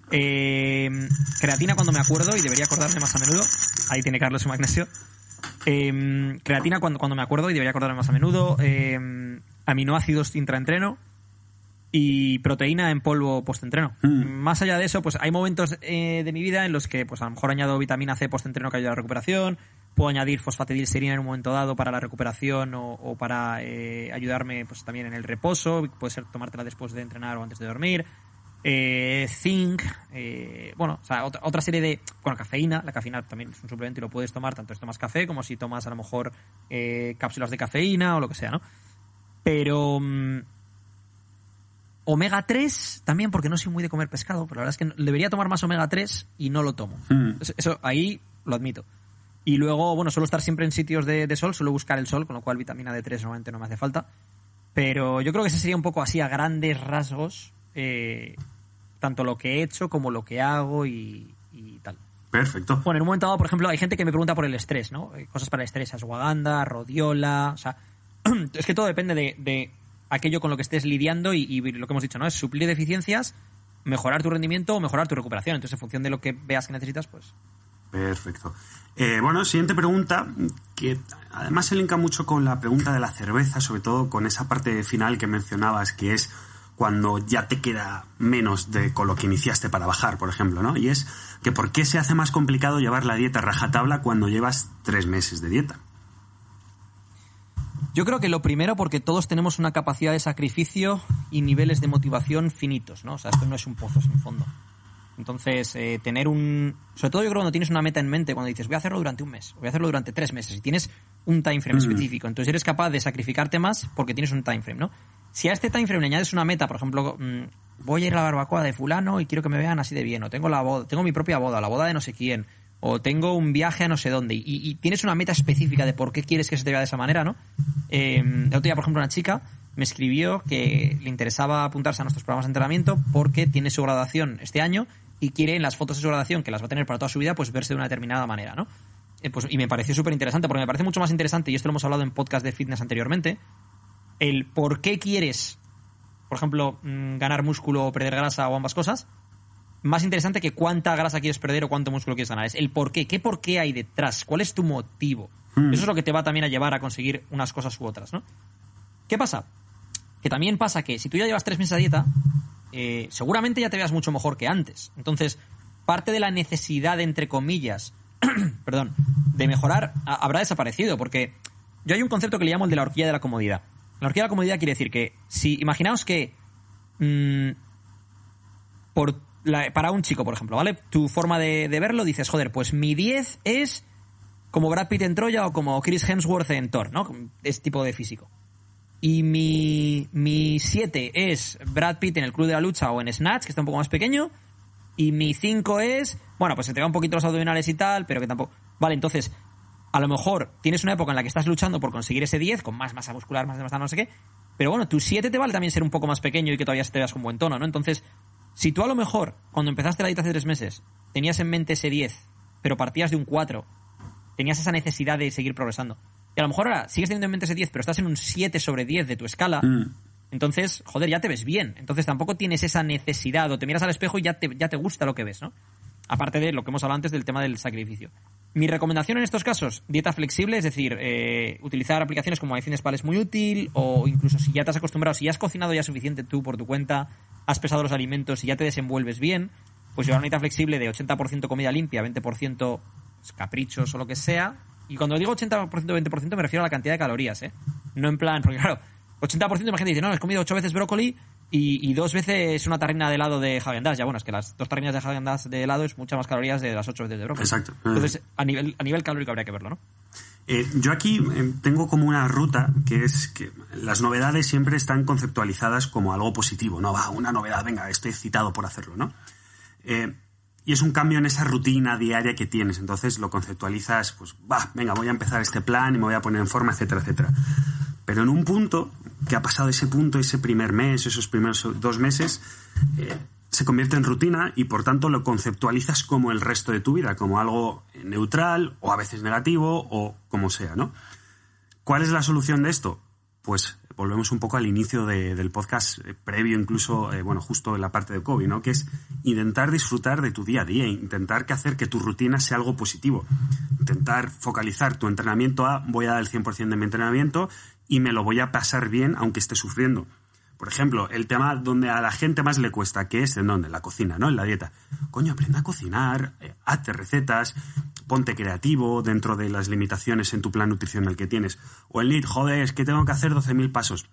Creatina cuando me acuerdo, y debería acordarme más a menudo, ahí tiene Carlos su magnesio. Creatina cuando me acuerdo, y debería acordarme más a menudo. Aminoácidos intraentreno y proteína en polvo postentreno. Más allá de eso, pues hay momentos de mi vida en los que pues a lo mejor añado vitamina C postentreno que ayuda a la recuperación. Puedo añadir fosfatidilserina en un momento dado para la recuperación o para ayudarme pues también en el reposo. Puede ser tomártela después de entrenar o antes de dormir. Zinc, bueno, o sea, otra serie de... Bueno, cafeína. La cafeína también es un suplemento y lo puedes tomar tanto si tomas café como si tomas a lo mejor cápsulas de cafeína o lo que sea, ¿no? Pero... omega 3 también, porque no soy muy de comer pescado, pero la verdad es que debería tomar más omega 3 y no lo tomo. Eso ahí lo admito. Y luego, bueno, suelo estar siempre en sitios de sol, suelo buscar el sol, con lo cual vitamina D3 normalmente no me hace falta. Pero yo creo que ese sería un poco así a grandes rasgos, tanto lo que he hecho como lo que hago y tal. Perfecto. Bueno, en un momento dado, por ejemplo, hay gente que me pregunta por el estrés, ¿no? Cosas para el estrés, ashwagandha, rodiola, o sea, es que todo depende de aquello con lo que estés lidiando y lo que hemos dicho, ¿no? Es suplir deficiencias, mejorar tu rendimiento o mejorar tu recuperación. Entonces, en función de lo que veas que necesitas, pues... Perfecto. Bueno, siguiente pregunta, que además se linka mucho con la pregunta de la cerveza, sobre todo con esa parte final que mencionabas, que es cuando ya te queda menos con lo que iniciaste para bajar, por ejemplo, ¿no? Y es que ¿por qué se hace más complicado llevar la dieta rajatabla cuando llevas 3 meses de dieta? Yo creo que lo primero porque todos tenemos una capacidad de sacrificio y niveles de motivación finitos, ¿no? O sea, esto no es un pozo sin fondo. Entonces, tener sobre todo yo creo cuando tienes una meta en mente, cuando dices voy a hacerlo durante un mes, voy a hacerlo durante 3 meses, y tienes un time frame específico, entonces eres capaz de sacrificarte más porque tienes un time frame, ¿no? Si a este time frame le añades una meta, por ejemplo, voy a ir a la barbacoa de fulano y quiero que me vean así de bien, o tengo mi propia boda, la boda de no sé quién, o tengo un viaje a no sé dónde, y tienes una meta específica de por qué quieres que se te vea de esa manera, ¿no? El otro día, por ejemplo, una chica me escribió que le interesaba apuntarse a nuestros programas de entrenamiento porque tiene su graduación este año y quiere en las fotos de su graduación, que las va a tener para toda su vida, pues verse de una determinada manera, ¿no? Y me pareció súper interesante, porque me parece mucho más interesante, y esto lo hemos hablado en podcast de fitness anteriormente, el por qué quieres, por ejemplo, ganar músculo o perder grasa o ambas cosas, más interesante que cuánta grasa quieres perder o cuánto músculo quieres ganar. Es el por qué. ¿Qué por qué hay detrás? ¿Cuál es tu motivo? Eso es lo que te va también a llevar a conseguir unas cosas u otras, ¿no? ¿Qué pasa? Que también pasa que si tú ya llevas 3 meses a dieta, seguramente ya te veas mucho mejor que antes. Entonces, parte de la necesidad, entre comillas, perdón, de mejorar habrá desaparecido, porque yo hay un concepto que le llamo el de la horquilla de la comodidad. La horquilla de la comodidad quiere decir que imaginaos que para un chico, por ejemplo, ¿vale? Tu forma de verlo, dices, joder, pues mi 10 es como Brad Pitt en Troya o como Chris Hemsworth en Thor, ¿no? Este tipo de físico. Y mi 7 es Brad Pitt en el Club de la Lucha o en Snatch, que está un poco más pequeño. Y mi 5 es... Bueno, pues se te va un poquito los abdominales y tal, pero que tampoco... Vale, entonces, a lo mejor tienes una época en la que estás luchando por conseguir ese 10, con más masa muscular, más no sé qué. Pero bueno, tu 7 te vale también ser un poco más pequeño y que todavía te veas con buen tono, ¿no? Entonces, si tú a lo mejor, cuando empezaste la dieta hace 3 meses, tenías en mente ese 10, pero partías de un 4, tenías esa necesidad de seguir progresando. Y a lo mejor ahora sigues teniendo en mente ese 10, pero estás en un 7/10 de tu escala. Entonces, joder, ya te ves bien. Entonces tampoco tienes esa necesidad, o te miras al espejo y ya te gusta lo que ves, ¿no? Aparte de lo que hemos hablado antes del tema del sacrificio. Mi recomendación en estos casos, dieta flexible, es decir, utilizar aplicaciones como MyFitnessPal es muy útil, o incluso si ya te has acostumbrado, si ya has cocinado ya suficiente tú por tu cuenta, has pesado los alimentos y ya te desenvuelves bien, pues llevar una dieta flexible de 80% comida limpia, 20% caprichos o lo que sea. Y cuando digo 80%, 20% me refiero a la cantidad de calorías, ¿eh? No en plan, porque claro, 80% imagínate, dice, no, has comido 8 veces brócoli y 2 veces una tarrina de helado de Häagen-Dazs. Ya bueno, es que las 2 tarrinas de Häagen-Dazs de helado es muchas más calorías de las 8 veces de brócoli. Exacto. Entonces, a nivel calórico habría que verlo, ¿no? Yo aquí tengo como una ruta que es que las novedades siempre están conceptualizadas como algo positivo, ¿no? Va, una novedad, venga, estoy excitado por hacerlo, ¿no? Y es un cambio en esa rutina diaria que tienes. Entonces lo conceptualizas, pues, venga, voy a empezar este plan y me voy a poner en forma, etcétera, etcétera. Pero en un punto, que ha pasado ese punto, ese primer mes, esos primeros 2 meses, se convierte en rutina y por tanto lo conceptualizas como el resto de tu vida, como algo neutral o a veces negativo o como sea, ¿no? ¿Cuál es la solución de esto? Pues volvemos un poco al inicio del podcast, previo incluso, justo en la parte de COVID, ¿no? Que es intentar disfrutar de tu día a día, intentar hacer que tu rutina sea algo positivo, intentar focalizar tu entrenamiento a voy a dar el 100% de mi entrenamiento y me lo voy a pasar bien aunque esté sufriendo. Por ejemplo, el tema donde a la gente más le cuesta, que es en dónde, en la cocina, ¿no? En la dieta. Coño, aprende a cocinar, hazte recetas, ponte creativo dentro de las limitaciones en tu plan nutricional que tienes. O el lead, joder, es que tengo que hacer 12.000 pasos.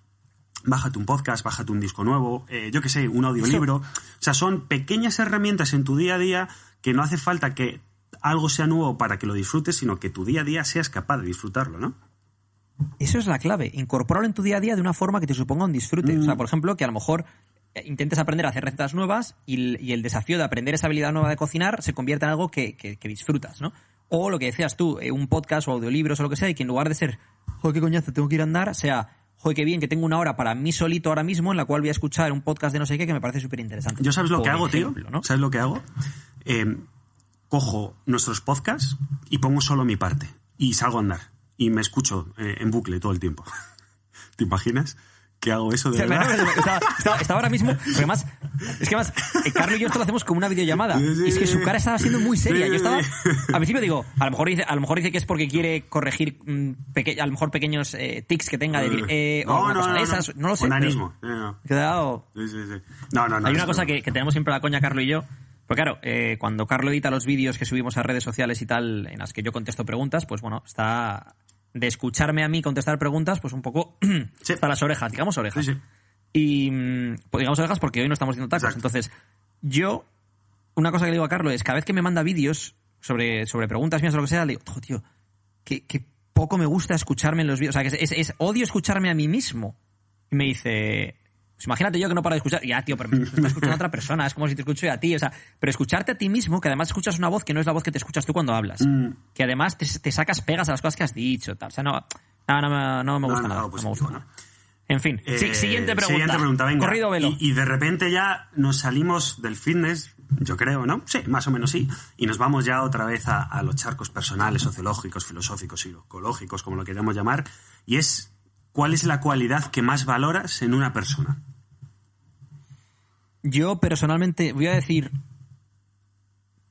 Bájate un podcast, bájate un disco nuevo, yo qué sé, un audiolibro. O sea, son pequeñas herramientas en tu día a día que no hace falta que algo sea nuevo para que lo disfrutes, sino que tu día a día seas capaz de disfrutarlo, ¿no? Eso es la clave, incorporarlo en tu día a día de una forma que te suponga un disfrute. O sea, por ejemplo, que a lo mejor intentes aprender a hacer recetas nuevas y el desafío de aprender esa habilidad nueva de cocinar se convierta en algo que disfrutas, ¿no? O lo que decías tú, un podcast o audiolibros o lo que sea, y que en lugar de ser, joder, qué coñazo, tengo que ir a andar, sea, joder, qué bien, que tengo una hora para mí solito ahora mismo en la cual voy a escuchar un podcast de no sé qué que me parece súper interesante. ¿Yo sabes lo que hago, ejemplo, tío? ¿no? ¿Sabes lo que hago? Cojo nuestros podcasts y pongo solo mi parte y salgo a andar. Y me escucho en bucle todo el tiempo. ¿Te imaginas que hago eso de verdad? Estaba ahora mismo... Porque además, Carlos y yo esto lo hacemos como una videollamada. Sí. Es que su cara estaba siendo muy seria. Sí, Yo estaba... sí. Al principio digo, a lo mejor dice que es porque quiere corregir a lo mejor pequeños tics que tenga de o una cosa de esas. No lo sé. Onanismo. Quedado... Sí. No. Hay una cosa que tenemos siempre la coña Carlos y yo. Pues claro, cuando Carlos edita los vídeos que subimos a redes sociales y tal, en las que yo contesto preguntas, pues bueno, está... de escucharme a mí contestar preguntas, pues un poco sí. hasta las orejas, digamos orejas. Sí. Y pues digamos orejas porque hoy no estamos haciendo tacos. Exacto. Entonces, yo, una cosa que le digo a Carlos es, cada vez que me manda vídeos sobre preguntas mías o lo que sea, le digo, oh, tío, que poco me gusta escucharme en los vídeos. O sea, que odio escucharme a mí mismo. Y me dice... Pues imagínate yo que no paro de escuchar. Ya, tío, pero me está escuchando a otra persona. Es como si te escucho yo a ti. O sea, pero escucharte a ti mismo, que además escuchas una voz que no es la voz que te escuchas tú cuando hablas. Que además te sacas pegas a las cosas que has dicho. Tal. O sea, no me gusta nada. Pues no me gusta nada. ¿no? En fin. Siguiente pregunta. Siguiente pregunta, venga. Corrido velo. Y de repente ya nos salimos del fitness, yo creo, ¿no? Sí, más o menos sí. Y nos vamos ya otra vez a los charcos personales, sociológicos, filosóficos, psicológicos, como lo queramos llamar. Y es, ¿cuál es la cualidad que más valoras en una persona? Yo personalmente voy a decir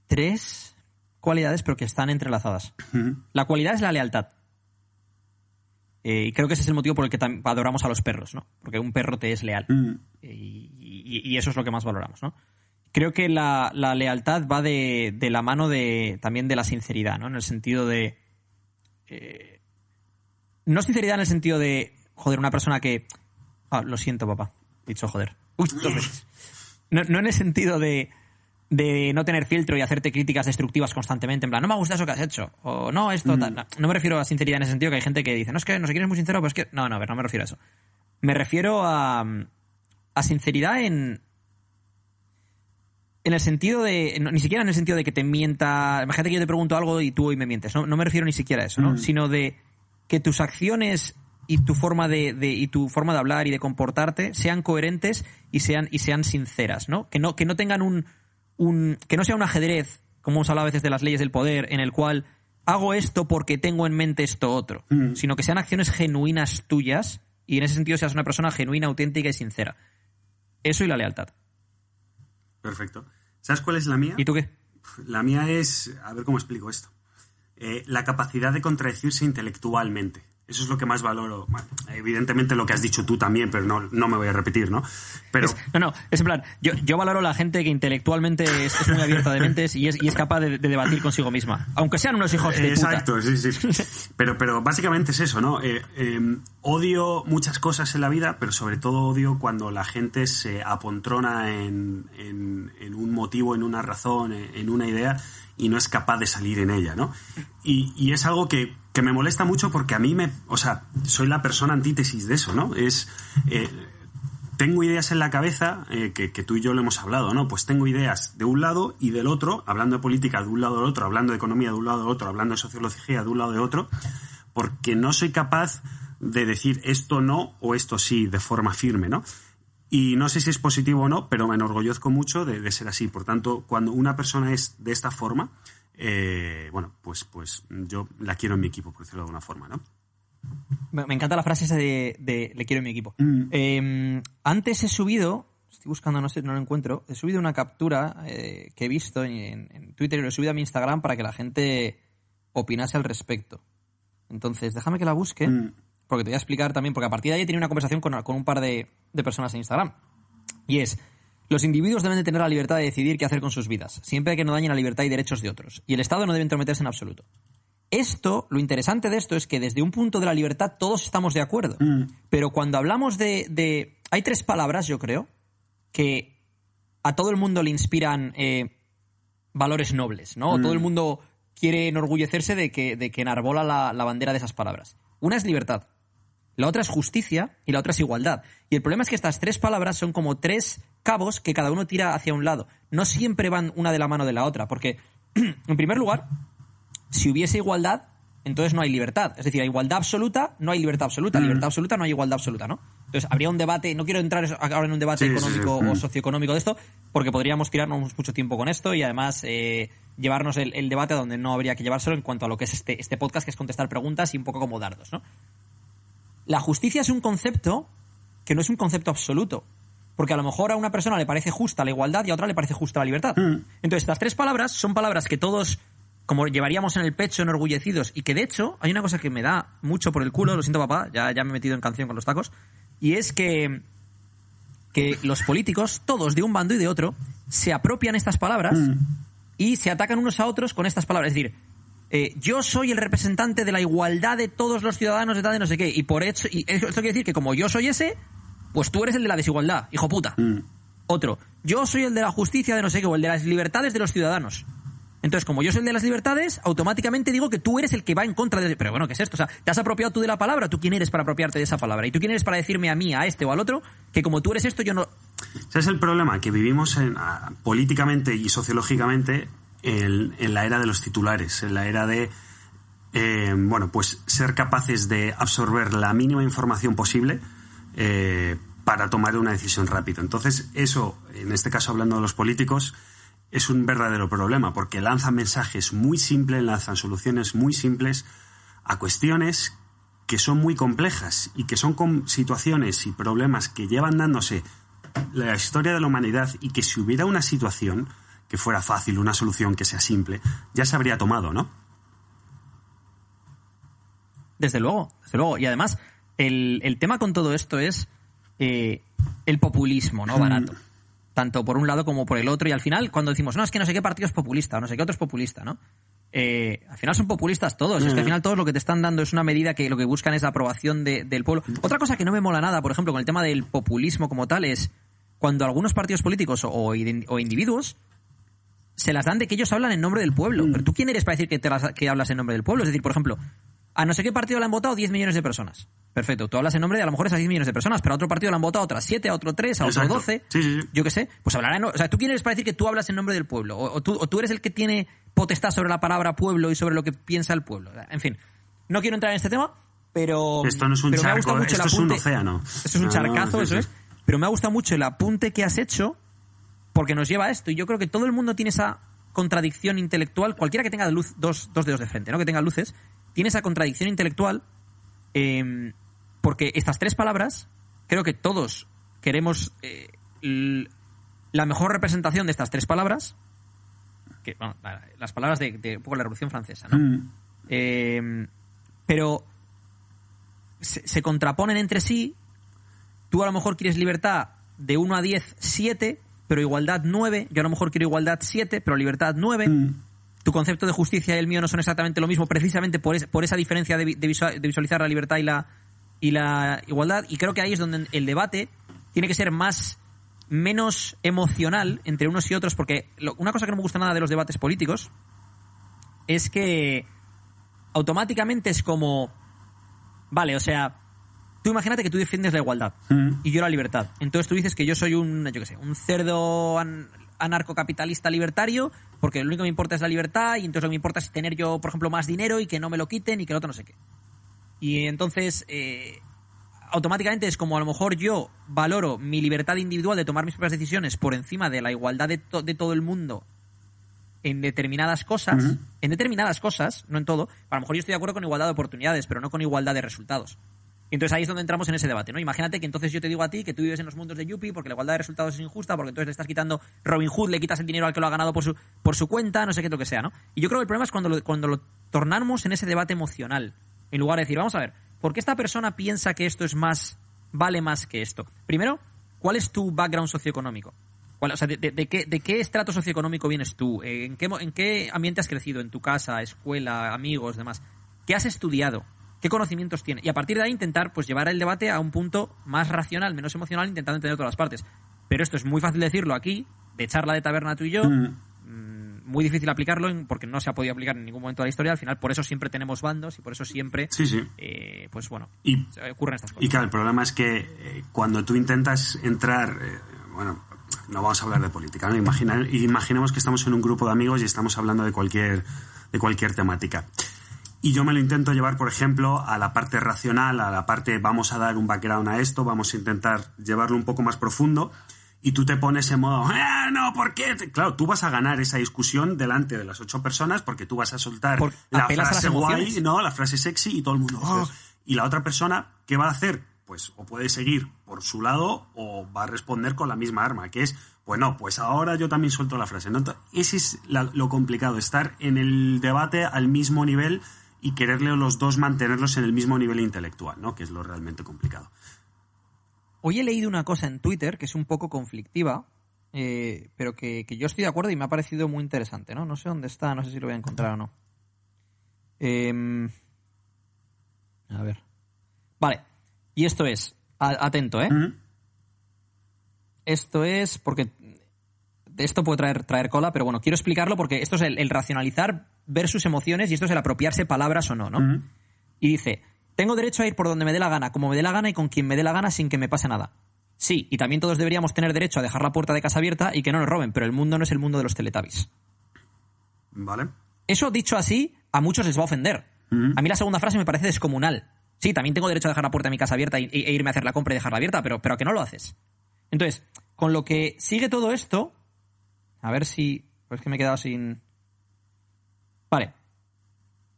3 cualidades, pero que están entrelazadas. La cualidad es la lealtad. Y creo que ese es el motivo por el que adoramos a los perros, ¿no? Porque un perro te es leal. Y eso es lo que más valoramos, ¿no? Creo que la lealtad va de la mano también de la sinceridad, ¿no? En el sentido de... no sinceridad en el sentido de, joder, una persona que... lo siento, papá. Dicho joder. Uy, 2 veces. No en el sentido de no tener filtro y hacerte críticas destructivas constantemente, en plan, no me gusta eso que has hecho, o no, esto, tal. No me refiero a sinceridad en ese sentido, que hay gente que dice, no, es que no sé quién es muy sincero, pero es que... No, a ver, no me refiero a eso. Me refiero a sinceridad en el sentido de... ni siquiera en el sentido de que te mienta... Imagínate que yo te pregunto algo y tú hoy me mientes. No me refiero ni siquiera a eso, ¿no? Sino de que tus acciones y tu forma de hablar y de comportarte sean coherentes y sean sinceras, ¿no? Que no tengan que no sea un ajedrez, como hemos hablado a veces de las leyes del poder, en el cual hago esto porque tengo en mente esto otro, sino que sean acciones genuinas tuyas y en ese sentido seas una persona genuina, auténtica y sincera. Eso y la lealtad. Perfecto. ¿Sabes cuál es la mía? ¿Y tú qué? La mía es, a ver cómo explico esto, la capacidad de contradecirse intelectualmente. Eso es lo que más valoro. Bueno, evidentemente lo que has dicho tú también, pero no me voy a repetir, ¿no? Pero... Es en plan, yo valoro a la gente que intelectualmente es muy abierta de mentes y es capaz de debatir consigo misma. Aunque sean unos hijos de puta. Exacto, sí. Pero básicamente es eso, ¿no? Odio muchas cosas en la vida, pero sobre todo odio cuando la gente se apontrona en un motivo, en una razón, en una idea y no es capaz de salir en ella, ¿no? Y es algo que me molesta mucho porque a mí soy la persona antítesis de eso, ¿no? Tengo ideas en la cabeza, que tú y yo lo hemos hablado, ¿no? Pues tengo ideas de un lado y del otro, hablando de política de un lado del otro, hablando de economía de un lado del otro, hablando de sociología de un lado de otro, porque no soy capaz de decir esto no o esto sí de forma firme, ¿no? Y no sé si es positivo o no, pero me enorgullezco mucho de ser así. Por tanto, cuando una persona es de esta forma, bueno, pues yo la quiero en mi equipo, por decirlo de alguna forma, ¿no? Me encanta la frase esa de le quiero en mi equipo. Antes he subido, estoy buscando, no sé, no lo encuentro, he subido una captura que he visto en Twitter y lo he subido a mi Instagram para que la gente opinase al respecto. Entonces, déjame que la busque, porque te voy a explicar también, porque a partir de ahí he tenido una conversación con un par de personas en Instagram. Y es, los individuos deben de tener la libertad de decidir qué hacer con sus vidas, siempre que no dañen la libertad y derechos de otros. Y el Estado no debe entrometerse en absoluto. Lo interesante de esto es que desde un punto de la libertad todos estamos de acuerdo. Pero cuando hablamos de... Hay 3 palabras, yo creo, que a todo el mundo le inspiran valores nobles, ¿no? Todo el mundo quiere enorgullecerse de que enarbola la bandera de esas palabras. Una es libertad, la otra es justicia y la otra es igualdad. Y el problema es que estas 3 palabras son como 3 cabos que cada uno tira hacia un lado. No siempre van una de la mano de la otra, porque, en primer lugar, si hubiese igualdad, entonces no hay libertad. Es decir, hay igualdad absoluta, no hay libertad absoluta. Libertad absoluta, no hay igualdad absoluta, ¿no? Entonces habría un debate, no quiero entrar ahora en un debate económico o socioeconómico de esto, porque podríamos tirarnos mucho tiempo con esto y además llevarnos el debate a donde no habría que llevárselo en cuanto a lo que es este podcast, que es contestar preguntas y un poco como dardos, ¿no? La justicia es un concepto que no es un concepto absoluto, porque a lo mejor a una persona le parece justa la igualdad y a otra le parece justa la libertad. Entonces, estas 3 palabras son palabras que todos como llevaríamos en el pecho enorgullecidos y que de hecho hay una cosa que me da mucho por el culo, lo siento papá, ya me he metido en canción con los tacos, y es que los políticos, todos de un bando y de otro, se apropian estas palabras y se atacan unos a otros con estas palabras. Es decir, yo soy el representante de la igualdad de todos los ciudadanos de tal de no sé qué, y por hecho, y esto quiere decir que como yo soy ese, pues tú eres el de la desigualdad, hijo puta. Otro, yo soy el de la justicia de no sé qué, o el de las libertades de los ciudadanos. Entonces, como yo soy el de las libertades, automáticamente digo que tú eres el que va en contra de... Pero bueno, ¿qué es esto? O sea, ¿te has apropiado tú de la palabra? ¿Tú quién eres para apropiarte de esa palabra? ¿Y tú quién eres para decirme a mí, a este o al otro, que como tú eres esto, yo no...? Ese es el problema, que vivimos políticamente y sociológicamente en la era de los titulares, en la era de, bueno, pues ser capaces de absorber la mínima información posible para tomar una decisión rápida. Entonces, eso, en este caso hablando de los políticos, es un verdadero problema, porque lanzan mensajes muy simples, lanzan soluciones muy simples a cuestiones que son muy complejas y que son con situaciones y problemas que llevan dándose la historia de la humanidad, y que si hubiera una situación que fuera fácil, una solución que sea simple, ya se habría tomado, ¿no? Desde luego, desde luego. Y además, el tema con todo esto es el populismo, ¿no? Barato. Tanto por un lado como por el otro. Y al final, cuando decimos, no, es que no sé qué partido es populista o no sé qué otro es populista, ¿no? Al final son populistas todos. Es que al final todos lo que te están dando es una medida que lo que buscan es la aprobación del pueblo. Otra cosa que no me mola nada, por ejemplo, con el tema del populismo como tal, es cuando algunos partidos políticos o individuos se las dan de que ellos hablan en nombre del pueblo. Pero ¿tú quién eres para decir que hablas en nombre del pueblo? Es decir, por ejemplo, a no sé qué partido le han votado 10 millones de personas. Perfecto, tú hablas en nombre de a lo mejor esas 10 millones de personas, pero a otro partido le han votado a otras 7, a otro 3, a otro 12. Sí. Yo qué sé. Pues hablarán. O sea, ¿tú quién eres para decir que tú hablas en nombre del pueblo? O tú eres el que tiene potestad sobre la palabra pueblo y sobre lo que piensa el pueblo. En fin, no quiero entrar en este tema, pero... Esto no es un charco, esto es un océano. Esto es un charcazo, eso es. Pero me ha gustado mucho el apunte que has hecho, porque nos lleva a esto. Y yo creo que todo el mundo tiene esa contradicción intelectual, cualquiera que tenga dos dedos de frente, ¿no? Que tenga luces, tiene esa contradicción intelectual, porque estas 3 palabras, creo que todos queremos la mejor representación de estas 3 palabras, que, bueno, las palabras de un poco la Revolución Francesa, ¿no? Pero se contraponen entre sí. Tú a lo mejor quieres libertad de 1 a 10, 7, pero igualdad 9. Yo a lo mejor quiero igualdad 7, pero libertad 9. Tu concepto de justicia y el mío no son exactamente lo mismo, precisamente por esa diferencia de visualizar la libertad y la igualdad. Y creo que ahí es donde el debate tiene que ser menos emocional entre unos y otros, porque una cosa que no me gusta nada de los debates políticos es que automáticamente es como... Vale, o sea... Tú imagínate que tú defiendes la igualdad y yo la libertad. Entonces tú dices que yo soy un cerdo anarcocapitalista libertario, porque lo único que me importa es la libertad, y entonces lo que me importa es tener yo, por ejemplo, más dinero y que no me lo quiten y que el otro no sé qué. Y entonces, automáticamente es como a lo mejor yo valoro mi libertad individual de tomar mis propias decisiones por encima de la igualdad de todo el mundo en determinadas cosas, no en todo. A lo mejor yo estoy de acuerdo con igualdad de oportunidades, pero no con igualdad de resultados. Y entonces ahí es donde entramos en ese debate, ¿no? Imagínate que entonces yo te digo a ti que tú vives en los mundos de Yuppie porque la igualdad de resultados es injusta, porque entonces le estás quitando Robin Hood, le quitas el dinero al que lo ha ganado por su cuenta, no sé qué, lo que sea, ¿no? Y yo creo que el problema es cuando lo tornamos en ese debate emocional, en lugar de decir, vamos a ver, ¿por qué esta persona piensa que esto vale más que esto? Primero, ¿cuál es tu background socioeconómico? O sea, ¿de qué estrato socioeconómico vienes tú? ¿En qué ambiente has crecido? ¿En tu casa, escuela, amigos, demás? ¿Qué has estudiado? ¿Qué conocimientos tienes? Y a partir de ahí intentar pues llevar el debate a un punto más racional, menos emocional, intentando entender todas las partes. Pero esto es muy fácil decirlo aquí, de charla de taberna tú y yo, muy difícil aplicarlo porque no se ha podido aplicar en ningún momento de la historia. Al final, por eso siempre tenemos bandos y por eso siempre, pues bueno, ocurren estas cosas. Y claro, el problema es que cuando tú intentas entrar, bueno, no vamos a hablar de política, ¿no? Imaginemos que estamos en un grupo de amigos y estamos hablando de cualquier temática. Y yo me lo intento llevar, por ejemplo, a la parte racional, a la parte vamos a dar un background a esto, vamos a intentar llevarlo un poco más profundo, y tú te pones en modo, no, ¿por qué? Claro, tú vas a ganar esa discusión delante de las 8 personas porque tú vas a soltar la frase guay, ¿no? La frase sexy y todo el mundo, ¡oh! Y la otra persona, ¿qué va a hacer? Pues o puede seguir por su lado o va a responder con la misma arma, que es, bueno, pues ahora yo también suelto la frase, ¿no? Ese es lo complicado, estar en el debate al mismo nivel y quererle los dos mantenerlos en el mismo nivel intelectual, ¿no? Que es lo realmente complicado. Hoy he leído una cosa en Twitter que es un poco conflictiva, pero que yo estoy de acuerdo y me ha parecido muy interesante, ¿no? No sé dónde está, no sé si lo voy a encontrar o no. A ver. Vale. Y esto es, atento, ¿eh? Esto es, porque esto puede traer cola, pero bueno, quiero explicarlo porque esto es el racionalizar versus emociones y esto es el apropiarse palabras o no, ¿no? Y dice, tengo derecho a ir por donde me dé la gana, como me dé la gana y con quien me dé la gana sin que me pase nada. Sí, y también todos deberíamos tener derecho a dejar la puerta de casa abierta y que no nos roben, pero el mundo no es el mundo de los Teletubbies. Vale. Eso dicho así, a muchos les va a ofender. A mí la segunda frase me parece descomunal. Sí, también tengo derecho a dejar la puerta de mi casa abierta e irme a hacer la compra y dejarla abierta, pero ¿a qué no lo haces? Entonces, con lo que sigue todo esto, a ver si... Pues es que me he quedado sin... Vale.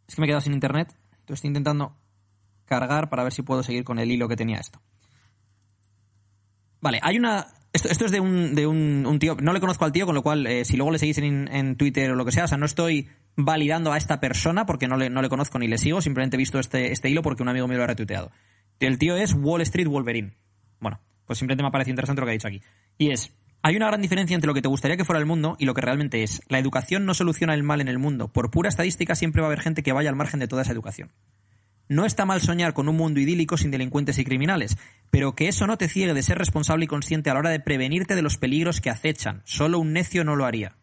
Es que me he quedado sin internet, entonces estoy intentando cargar para ver si puedo seguir con el hilo que tenía esto. Vale, hay una... Esto es de un tío... No le conozco al tío, con lo cual, si luego le seguís en Twitter o lo que sea, o sea, no estoy validando a esta persona porque no le conozco ni le sigo, simplemente he visto este hilo porque un amigo mío lo ha retuiteado. El tío es Wall Street Wolverine. Bueno, pues simplemente me ha parecido interesante lo que ha dicho aquí. Y es... Hay una gran diferencia entre lo que te gustaría que fuera el mundo y lo que realmente es. La educación no soluciona el mal en el mundo. Por pura estadística siempre va a haber gente que vaya al margen de toda esa educación. No está mal soñar con un mundo idílico sin delincuentes y criminales, pero que eso no te ciegue de ser responsable y consciente a la hora de prevenirte de los peligros que acechan. Solo un necio no lo haría.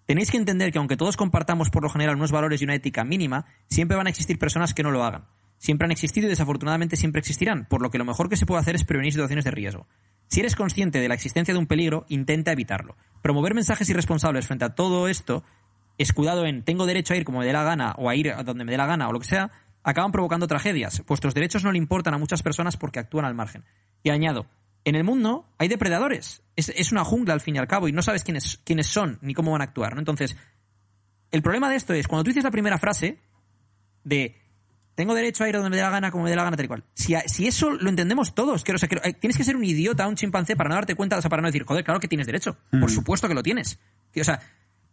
Tenéis que entender que aunque todos compartamos por lo general unos valores y una ética mínima, siempre van a existir personas que no lo hagan. Siempre han existido y desafortunadamente siempre existirán, por lo que lo mejor que se puede hacer es prevenir situaciones de riesgo. Si eres consciente de la existencia de un peligro, intenta evitarlo. Promover mensajes irresponsables frente a todo esto, escudado en tengo derecho a ir como me dé la gana o a ir a donde me dé la gana o lo que sea, acaban provocando tragedias. Vuestros derechos no le importan a muchas personas porque actúan al margen. Y añado, en el mundo hay depredadores. Es una jungla al fin y al cabo y no sabes quiénes son ni cómo van a actuar, ¿no? Entonces, el problema de esto es, cuando tú dices la primera frase de tengo derecho a ir donde me dé la gana, como me dé la gana, tal y cual. Si eso lo entendemos todos, que tienes que ser un idiota, un chimpancé para no darte cuenta, o sea, para no decir, joder, claro que tienes derecho. Por supuesto que lo tienes. O sea,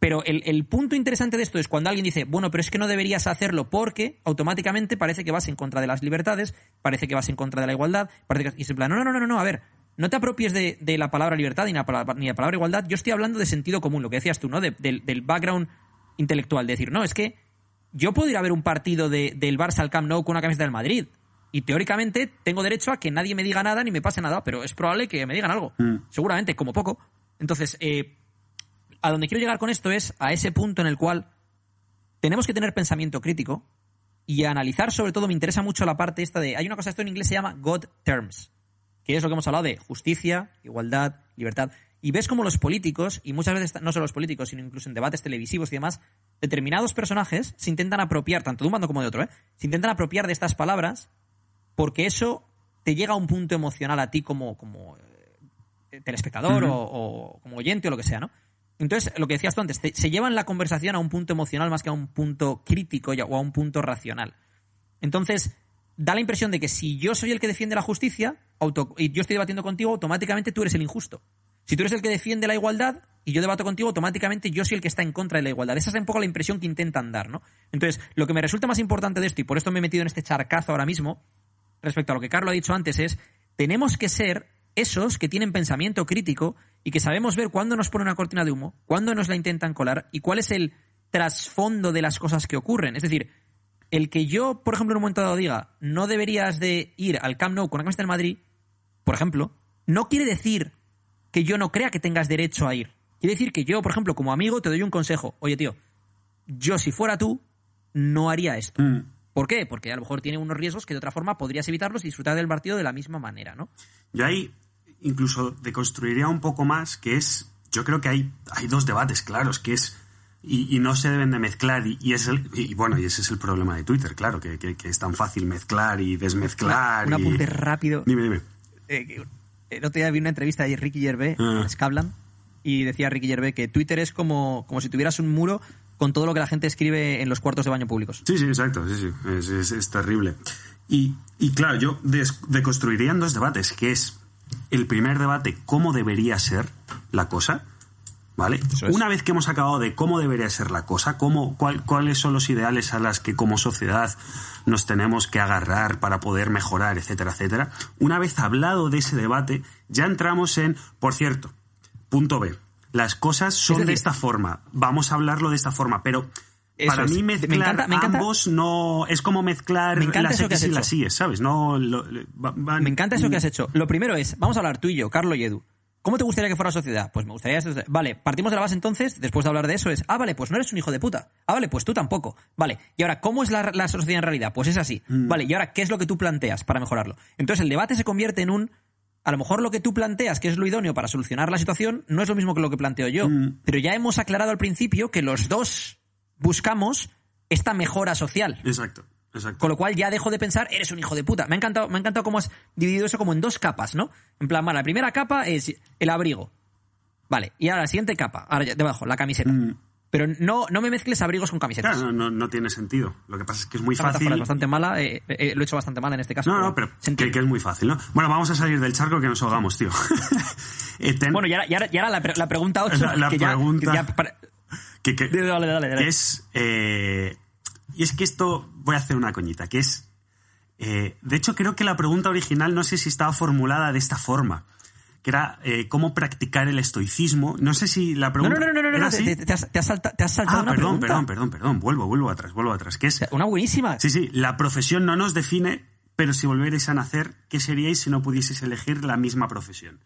pero el punto interesante de esto es cuando alguien dice, bueno, pero es que no deberías hacerlo porque automáticamente parece que vas en contra de las libertades, parece que vas en contra de la igualdad, y es en plan, no, a ver, no te apropies de la palabra libertad ni de la palabra igualdad. Yo estoy hablando de sentido común, lo que decías tú, ¿no? Del background intelectual, de decir, no, es que yo puedo ir a ver un partido del Barça al Camp Nou con una camiseta del Madrid y teóricamente tengo derecho a que nadie me diga nada ni me pase nada, pero es probable que me digan algo. Seguramente, como poco. Entonces, a donde quiero llegar con esto es a ese punto en el cual tenemos que tener pensamiento crítico y analizar, sobre todo, me interesa mucho la parte esta de... Hay una cosa, esto en inglés se llama God Terms, que es lo que hemos hablado de justicia, igualdad, libertad. y ves como los políticos, y muchas veces no solo los políticos, sino incluso en debates televisivos y demás, determinados personajes se intentan apropiar, tanto de un bando como de otro, se intentan apropiar de estas palabras porque eso te llega a un punto emocional a ti como telespectador o como oyente o lo que sea, ¿no? Entonces, lo que decías tú antes, se llevan la conversación a un punto emocional más que a un punto crítico o a un punto racional. Entonces, da la impresión de que si yo soy el que defiende la justicia y yo estoy debatiendo contigo, automáticamente tú eres el injusto. Si tú eres el que defiende la igualdad y yo debato contigo, automáticamente yo soy el que está en contra de la igualdad. Esa es un poco la impresión que intentan dar, ¿no? Entonces, lo que me resulta más importante de esto, y por esto me he metido en este charcazo ahora mismo, respecto a lo que Carlos ha dicho antes, es tenemos que ser esos que tienen pensamiento crítico y que sabemos ver cuándo nos pone una cortina de humo, cuándo nos la intentan colar y cuál es el trasfondo de las cosas que ocurren. Es decir, el que yo, por ejemplo, en un momento dado diga no deberías de ir al Camp Nou con una camiseta del Madrid, por ejemplo, no quiere decir que yo no crea que tengas derecho a ir. Quiere decir que yo, por ejemplo, como amigo, te doy un consejo. Oye, tío, yo si fuera tú, no haría esto. ¿Por qué? Porque a lo mejor tiene unos riesgos que de otra forma podrías evitarlos y disfrutar del partido de la misma manera, ¿no? Yo ahí incluso deconstruiría un poco más, que es, yo creo que hay dos debates claros, que es, y no se deben de mezclar, y ese es el problema de Twitter, claro, que es tan fácil mezclar y desmezclar. Un apunte rápido. Dime. El otro día vi una entrevista de Ricky Gervais en Skavlan y decía Ricky Gervais que Twitter es como si tuvieras un muro con todo lo que la gente escribe en los cuartos de baño públicos. Sí, exacto, sí. Es terrible. Y claro, yo deconstruiría en dos debates, que es el primer debate, cómo debería ser la cosa, ¿vale? Una vez que hemos acabado de cómo debería ser la cosa, cuáles son los ideales a las que como sociedad nos tenemos que agarrar para poder mejorar, etcétera, etcétera. Una vez hablado de ese debate, ya entramos en, por cierto, punto B. Las cosas son de esta forma. Vamos a hablarlo de esta forma, pero para mí mezclar ambos no es como mezclar las X y las Y, ¿sabes? Me encanta eso que has hecho. Lo primero es, vamos a hablar tú y yo, Carlos y Edu. ¿Cómo te gustaría que fuera la sociedad? Pues me gustaría... Vale, partimos de la base entonces, después de hablar de eso, es... vale, pues no eres un hijo de puta. Vale, pues tú tampoco. Vale, y ahora, ¿cómo es la sociedad en realidad? Pues es así. Vale, y ahora, ¿qué es lo que tú planteas para mejorarlo? Entonces el debate se convierte en un... A lo mejor lo que tú planteas, que es lo idóneo para solucionar la situación, no es lo mismo que lo que planteo yo. Pero ya hemos aclarado al principio que los dos buscamos esta mejora social. Exacto. Con lo cual ya dejo de pensar, eres un hijo de puta. Me ha encantado cómo has dividido eso como en dos capas, ¿no? En plan, la primera capa es el abrigo. Vale, y ahora la siguiente capa, ahora ya debajo, la camiseta. Pero no me mezcles abrigos con camisetas. Claro, no tiene sentido. Lo que pasa es que es muy fácil. Es bastante mala, lo he hecho bastante mal en este caso. No, pero que es muy fácil, ¿no? Bueno, vamos a salir del charco que nos ahogamos, tío. Bueno, y ahora la pregunta 8. La pregunta... Dale. Que es... y es que esto... Voy a hacer una coñita, que es... de hecho, creo que la pregunta original no sé si estaba formulada de esta forma. Que era cómo practicar el estoicismo. No sé si la pregunta... No, te has saltado una pregunta. Perdón. Vuelvo atrás. Que es... Una buenísima. Sí. La profesión no nos define, pero si volvierais a nacer, ¿qué seríais si no pudieseis elegir la misma profesión?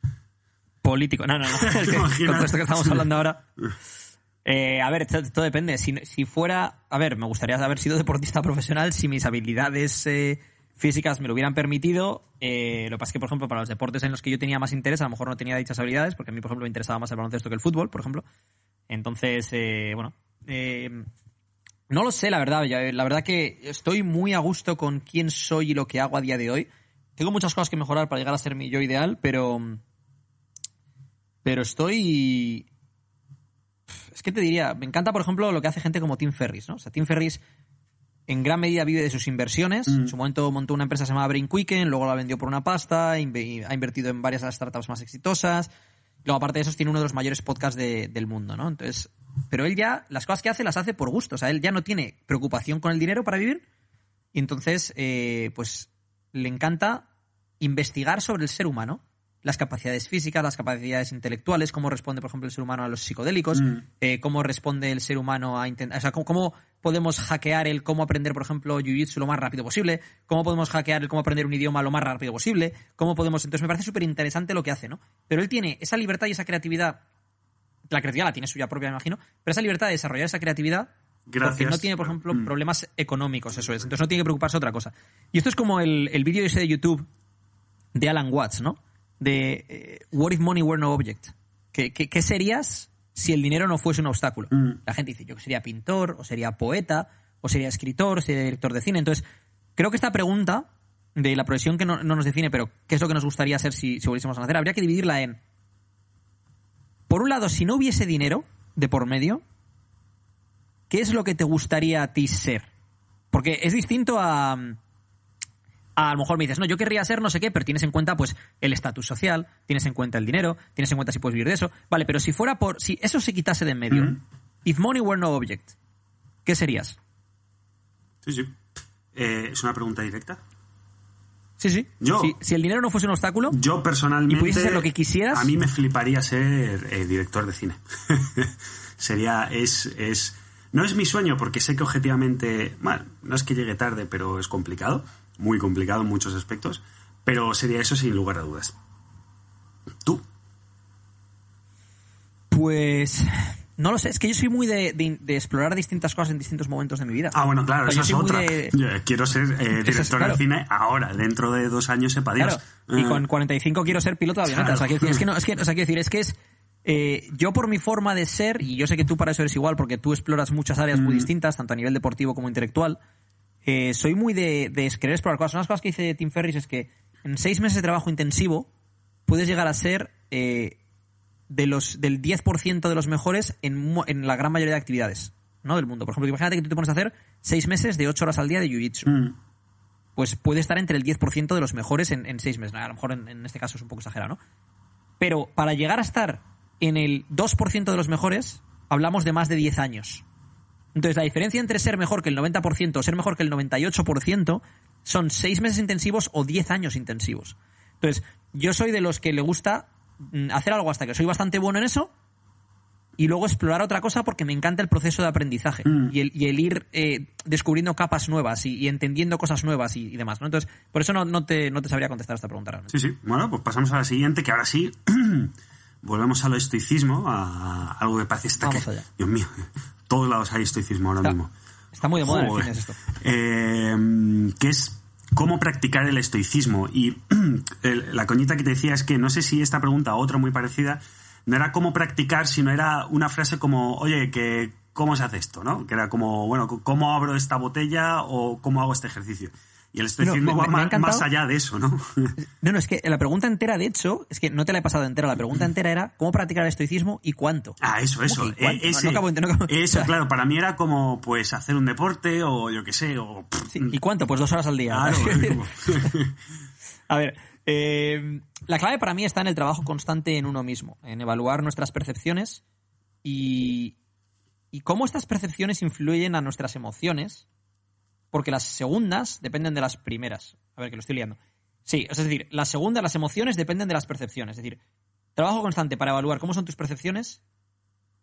Político. No. Es que, con todo esto que estamos hablando ahora... a ver, todo depende. Si fuera... A ver, me gustaría haber sido deportista profesional si mis habilidades físicas me lo hubieran permitido. Lo que pasa es que, por ejemplo, para los deportes en los que yo tenía más interés, a lo mejor no tenía dichas habilidades, porque a mí, por ejemplo, me interesaba más el baloncesto que el fútbol, por ejemplo. Entonces, no lo sé, la verdad. La verdad que estoy muy a gusto con quién soy y lo que hago a día de hoy. Tengo muchas cosas que mejorar para llegar a ser mi yo ideal, pero estoy... Es que te diría, me encanta, por ejemplo, lo que hace gente como Tim Ferriss, ¿no? O sea, Tim Ferriss en gran medida vive de sus inversiones. En su momento montó una empresa llamada Brainquicken, luego la vendió por una pasta, ha invertido en varias de las startups más exitosas. Luego, aparte de eso, tiene uno de los mayores podcasts del mundo, ¿no? Entonces, pero él ya, las cosas que hace las hace por gusto. O sea, él ya no tiene preocupación con el dinero para vivir. Y entonces, pues, le encanta investigar sobre el ser humano. Las capacidades físicas, las capacidades intelectuales, cómo responde, por ejemplo, el ser humano a los psicodélicos, cómo responde el ser humano a intentar... O sea, cómo podemos hackear el cómo aprender, por ejemplo, jiu-jitsu lo más rápido posible, cómo podemos hackear el cómo aprender un idioma lo más rápido posible, cómo podemos... Entonces me parece súper interesante lo que hace, ¿no? Pero él tiene esa libertad y esa creatividad... La creatividad la tiene suya propia, me imagino, pero esa libertad de desarrollar esa creatividad porque no tiene, por ejemplo, problemas económicos, eso es. Entonces no tiene que preocuparse de otra cosa. Y esto es como el vídeo ese de YouTube de Alan Watts, ¿no? De What if money were no object, ¿Qué serías si el dinero no fuese un obstáculo? La gente dice, yo sería pintor, o sería poeta, o sería escritor, o sería director de cine. Entonces, creo que esta pregunta de la profesión que no nos define, pero qué es lo que nos gustaría ser si volviésemos a nacer, habría que dividirla en, por un lado, si no hubiese dinero de por medio, ¿qué es lo que te gustaría a ti ser? Porque es distinto a lo mejor me dices, no, yo querría ser no sé qué, pero tienes en cuenta pues el estatus social, tienes en cuenta el dinero, tienes en cuenta si puedes vivir de eso. Vale, pero si eso se quitase de en medio, if money were no object, ¿qué serías? Sí. ¿Es una pregunta directa? Sí. Si el dinero no fuese un obstáculo, yo personalmente, y pudiese ser lo que quisieras, a mí me fliparía ser director de cine. No es mi sueño, porque sé que objetivamente, bueno, no es que llegue tarde, pero es complicado, muy complicado en muchos aspectos, pero sería eso sin lugar a dudas. ¿Tú? Pues no lo sé, es que yo soy muy de explorar distintas cosas en distintos momentos de mi vida. Ah, bueno, claro, esa es otra. Yo quiero ser director claro. de cine ahora, dentro de 2 años, sepa Dios. Claro. Y con 45 quiero ser piloto de avioneta. Claro. Yo por mi forma de ser, y yo sé que tú para eso eres igual, porque tú exploras muchas áreas muy distintas, tanto a nivel deportivo como intelectual, soy muy de querer explorar cosas. Una de las cosas que dice Tim Ferriss es que en 6 meses de trabajo intensivo puedes llegar a ser del 10% de los mejores en la gran mayoría de actividades, ¿no?, del mundo. Por ejemplo, imagínate que tú te pones a hacer 6 meses de 8 horas al día de jiu-jitsu. Pues puede estar entre el 10% de los mejores en 6 meses. A lo mejor en este caso es un poco exagerado, ¿no? Pero para llegar a estar en el 2% de los mejores, hablamos de más de 10 años. Entonces, la diferencia entre ser mejor que el 90% o ser mejor que el 98% son 6 meses intensivos o 10 años intensivos. Entonces, yo soy de los que le gusta hacer algo hasta que soy bastante bueno en eso y luego explorar otra cosa porque me encanta el proceso de aprendizaje y el ir descubriendo capas nuevas y entendiendo cosas nuevas y demás, ¿no? Entonces, por eso no te sabría contestar esta pregunta realmente. Sí. Bueno, pues pasamos a la siguiente, que ahora sí volvemos al estoicismo, a algo que parece Vamos allá. Dios mío, todos lados hay estoicismo ahora mismo. Está muy de moda en el cine esto. Que es cómo practicar el estoicismo. Y la coñita que te decía es que no sé si esta pregunta o otra muy parecida no era cómo practicar, sino era una frase como, oye, que ¿cómo se hace esto?, ¿no? Que era como, bueno, ¿cómo abro esta botella o cómo hago este ejercicio? Y el estoicismo va más allá de eso, ¿no? No, es que la pregunta entera, de hecho, es que no te la he pasado entera. La pregunta entera era ¿cómo practicar el estoicismo y cuánto? Ah, eso. No acabo. Eso, claro, para mí era como, pues, hacer un deporte o yo qué sé, o... Sí, ¿y cuánto? Pues 2 horas al día. Claro. A ver, la clave para mí está en el trabajo constante en uno mismo, en evaluar nuestras percepciones y cómo estas percepciones influyen a nuestras emociones, porque las segundas dependen de las primeras. A ver, que lo estoy liando. Sí, es decir, las emociones dependen de las percepciones. Es decir, trabajo constante para evaluar cómo son tus percepciones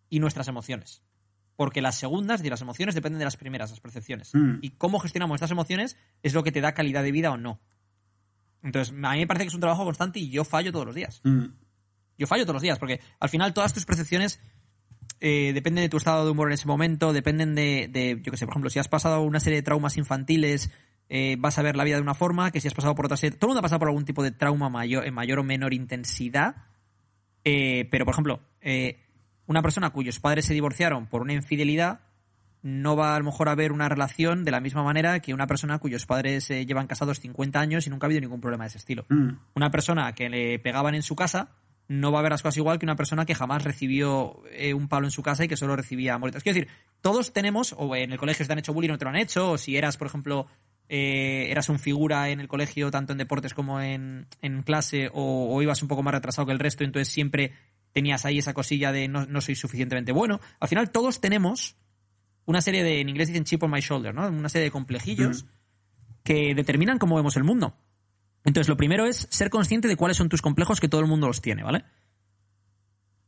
y nuestras emociones. Porque las segundas, es decir, las emociones dependen de las primeras, las percepciones. Y cómo gestionamos estas emociones es lo que te da calidad de vida o no. Entonces, a mí me parece que es un trabajo constante y yo fallo todos los días. Yo fallo todos los días, porque al final todas tus percepciones dependen de tu estado de humor en ese momento, dependen de yo qué sé, por ejemplo, si has pasado una serie de traumas infantiles, vas a ver la vida de una forma, que si has pasado por otra serie... Todo el mundo ha pasado por algún tipo de trauma en mayor o menor intensidad, pero, por ejemplo, una persona cuyos padres se divorciaron por una infidelidad no va a lo mejor a ver una relación de la misma manera que una persona cuyos padres llevan casados 50 años y nunca ha habido ningún problema de ese estilo. Una persona que le pegaban en su casa no va a ver las cosas igual que una persona que jamás recibió un palo en su casa y que solo recibía amor. Quiero decir, todos tenemos, o en el colegio te han hecho bullying o te lo han hecho, o si eras, por ejemplo, eras un figura en el colegio, tanto en deportes como en clase, o ibas un poco más retrasado que el resto, entonces siempre tenías ahí esa cosilla de no soy suficientemente bueno. Al final todos tenemos una serie de, en inglés dicen chip on my shoulder, ¿no? Una serie de complejillos que determinan cómo vemos el mundo. Entonces, lo primero es ser consciente de cuáles son tus complejos, que todo el mundo los tiene, ¿vale?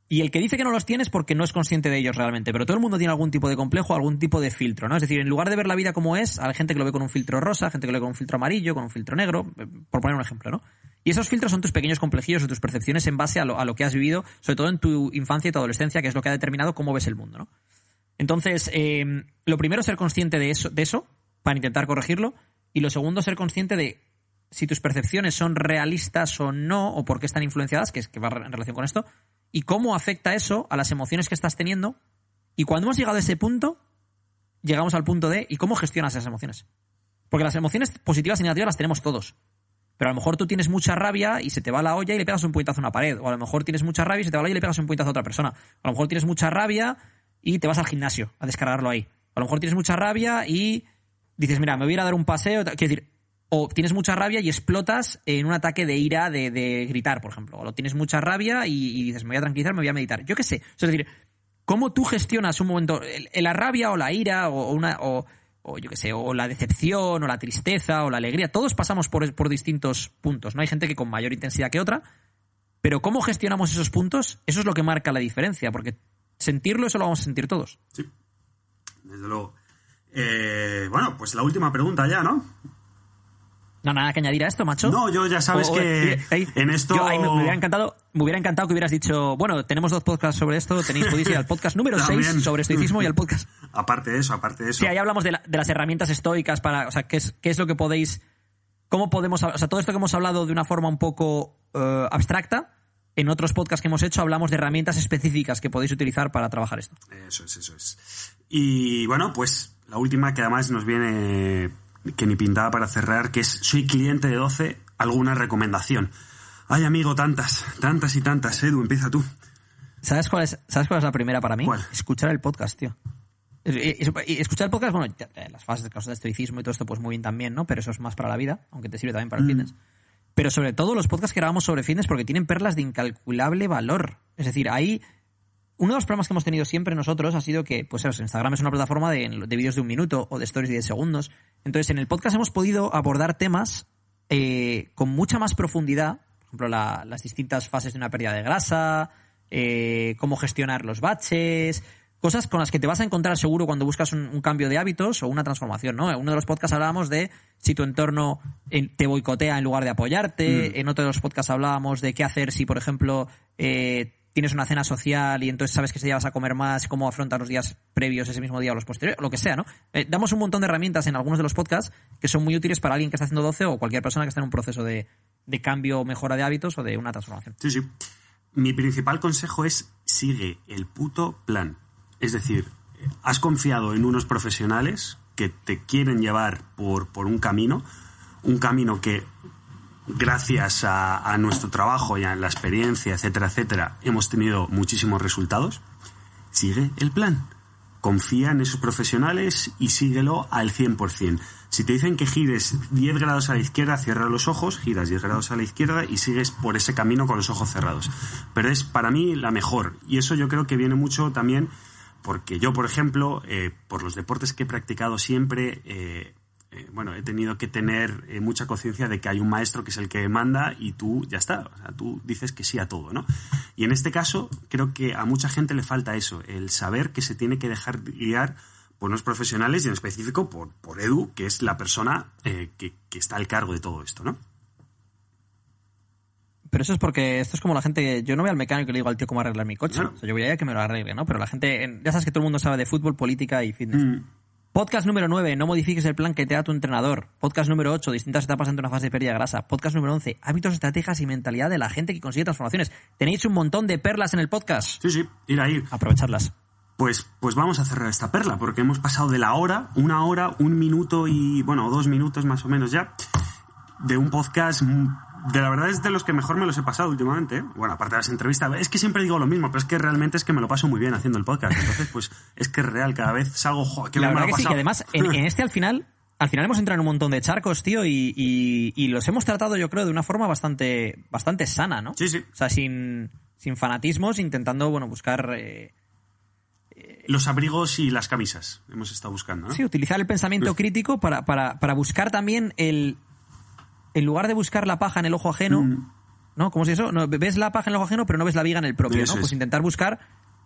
Y el que dice que no los tiene es porque no es consciente de ellos realmente, pero todo el mundo tiene algún tipo de complejo, algún tipo de filtro, ¿no? Es decir, en lugar de ver la vida como es, hay gente que lo ve con un filtro rosa, gente que lo ve con un filtro amarillo, con un filtro negro, por poner un ejemplo, ¿no? Y esos filtros son tus pequeños complejillos o tus percepciones en base a lo que has vivido, sobre todo en tu infancia y tu adolescencia, que es lo que ha determinado cómo ves el mundo, ¿no? Entonces, lo primero es ser consciente de eso para intentar corregirlo, y lo segundo, ser consciente de si tus percepciones son realistas o no, o por qué están influenciadas, que va en relación con esto, y cómo afecta eso a las emociones que estás teniendo. Y cuando hemos llegado a ese punto, llegamos al punto de ¿y cómo gestionas esas emociones? Porque las emociones positivas y negativas las tenemos todos. Pero a lo mejor tú tienes mucha rabia y se te va la olla y le pegas un puñetazo a una pared. O a lo mejor tienes mucha rabia y se te va la olla y le pegas un puñetazo a otra persona. O a lo mejor tienes mucha rabia y te vas al gimnasio a descargarlo ahí. O a lo mejor tienes mucha rabia y dices, mira, me voy a ir a dar un paseo. Quiero decir, o tienes mucha rabia y explotas en un ataque de ira de gritar, por ejemplo. O tienes mucha rabia y dices, me voy a tranquilizar, me voy a meditar. Yo qué sé. Es decir, ¿cómo tú gestionas un momento, la rabia o la ira o yo qué sé, o la decepción, o la tristeza, o la alegría? Todos pasamos por distintos puntos, ¿no? Hay gente que con mayor intensidad que otra, pero ¿cómo gestionamos esos puntos? Eso es lo que marca la diferencia, porque sentirlo, eso lo vamos a sentir todos. Sí, desde luego. Bueno, pues la última pregunta ya, ¿no? No, nada que añadir a esto, macho. No, yo ya sabes que en esto... Me hubiera encantado que hubieras dicho, bueno, tenemos 2 podcasts sobre esto, podéis ir al podcast número 6 sobre estoicismo y al podcast... Aparte de eso. Sí, ahí hablamos de las herramientas estoicas para... O sea, qué es lo que podéis... ¿Cómo podemos... O sea, todo esto que hemos hablado de una forma un poco abstracta, en otros podcasts que hemos hecho hablamos de herramientas específicas que podéis utilizar para trabajar esto. Eso es. Y bueno, pues la última que además nos viene... que ni pintaba para cerrar, que es soy cliente de 12, ¿alguna recomendación? Ay, amigo, tantas y tantas. Edu, empieza tú. ¿Sabes cuál es la primera para mí? ¿Cuál? Escuchar el podcast, tío. Escuchar el podcast, bueno, las fases de causa de estoicismo y todo esto, pues muy bien también, ¿no? Pero eso es más para la vida, aunque te sirve también para el fitness. Pero sobre todo los podcasts que grabamos sobre fitness porque tienen perlas de incalculable valor. Es decir, ahí... Uno de los problemas que hemos tenido siempre nosotros ha sido que, pues eso, Instagram es una plataforma de vídeos de 1 minuto o de stories de 10 segundos. Entonces, en el podcast hemos podido abordar temas con mucha más profundidad. Por ejemplo, las distintas fases de una pérdida de grasa, cómo gestionar los baches, cosas con las que te vas a encontrar seguro cuando buscas un cambio de hábitos o una transformación, ¿no? En uno de los podcasts hablábamos de si tu entorno te boicotea en lugar de apoyarte. En otro de los podcasts hablábamos de qué hacer si, por ejemplo... tienes una cena social y entonces sabes que si ya vas a comer más, cómo afrontar los días previos, ese mismo día o los posteriores, lo que sea, ¿no? Damos un montón de herramientas en algunos de los podcasts que son muy útiles para alguien que está haciendo 12 o cualquier persona que está en un proceso de cambio o mejora de hábitos o de una transformación. Sí. Mi principal consejo es sigue el puto plan. Es decir, has confiado en unos profesionales que te quieren llevar por un camino que... gracias a nuestro trabajo y a la experiencia, etcétera, hemos tenido muchísimos resultados. Sigue el plan. Confía en esos profesionales y síguelo al 100%. Si te dicen que gires 10 grados a la izquierda, cierra los ojos, giras 10 grados a la izquierda y sigues por ese camino con los ojos cerrados. Pero es para mí la mejor. Y eso yo creo que viene mucho también porque yo, por ejemplo, por los deportes que he practicado siempre... he tenido que tener mucha conciencia de que hay un maestro que es el que manda y tú ya está, o sea, tú dices que sí a todo, ¿no? Y en este caso creo que a mucha gente le falta eso, el saber que se tiene que dejar guiar por unos profesionales y en específico por Edu, que es la persona que está al cargo de todo esto, ¿no? Pero eso es porque esto es como la gente... Yo no voy al mecánico y le digo al tío cómo arreglar mi coche. Claro. O sea, yo voy a que me lo arregle, ¿no? Pero la gente... Ya sabes que todo el mundo sabe de fútbol, política y fitness. Podcast número 9, no modifiques el plan que te da tu entrenador. Podcast número 8, distintas etapas ante una fase de pérdida de grasa. Podcast número 11, hábitos, estrategias y mentalidad de la gente que consigue transformaciones. Tenéis un montón de perlas en el podcast. Sí, ir a ir. Aprovecharlas. Pues vamos a cerrar esta perla, porque hemos pasado de la hora, 1 hora, 1 minuto y, 2 minutos más o menos ya, de un podcast... De la verdad es de los que mejor me los he pasado últimamente, ¿eh? Bueno, aparte de las entrevistas, es que siempre digo lo mismo, pero es que realmente es que me lo paso muy bien haciendo el podcast. Entonces, pues es que es real, cada vez salgo... que la verdad que sí, que además en este al final hemos entrado en un montón de charcos, tío, y los hemos tratado, yo creo, de una forma bastante sana, ¿no? Sí. O sea, sin fanatismos, intentando, buscar... los abrigos y las camisas hemos estado buscando, ¿no? Sí, utilizar el pensamiento crítico para buscar también en lugar de buscar la paja en el ojo ajeno, ¿no? ¿Cómo es eso? No, ves la paja en el ojo ajeno, pero no ves la viga en el propio, eso ¿no? Pues intentar buscar,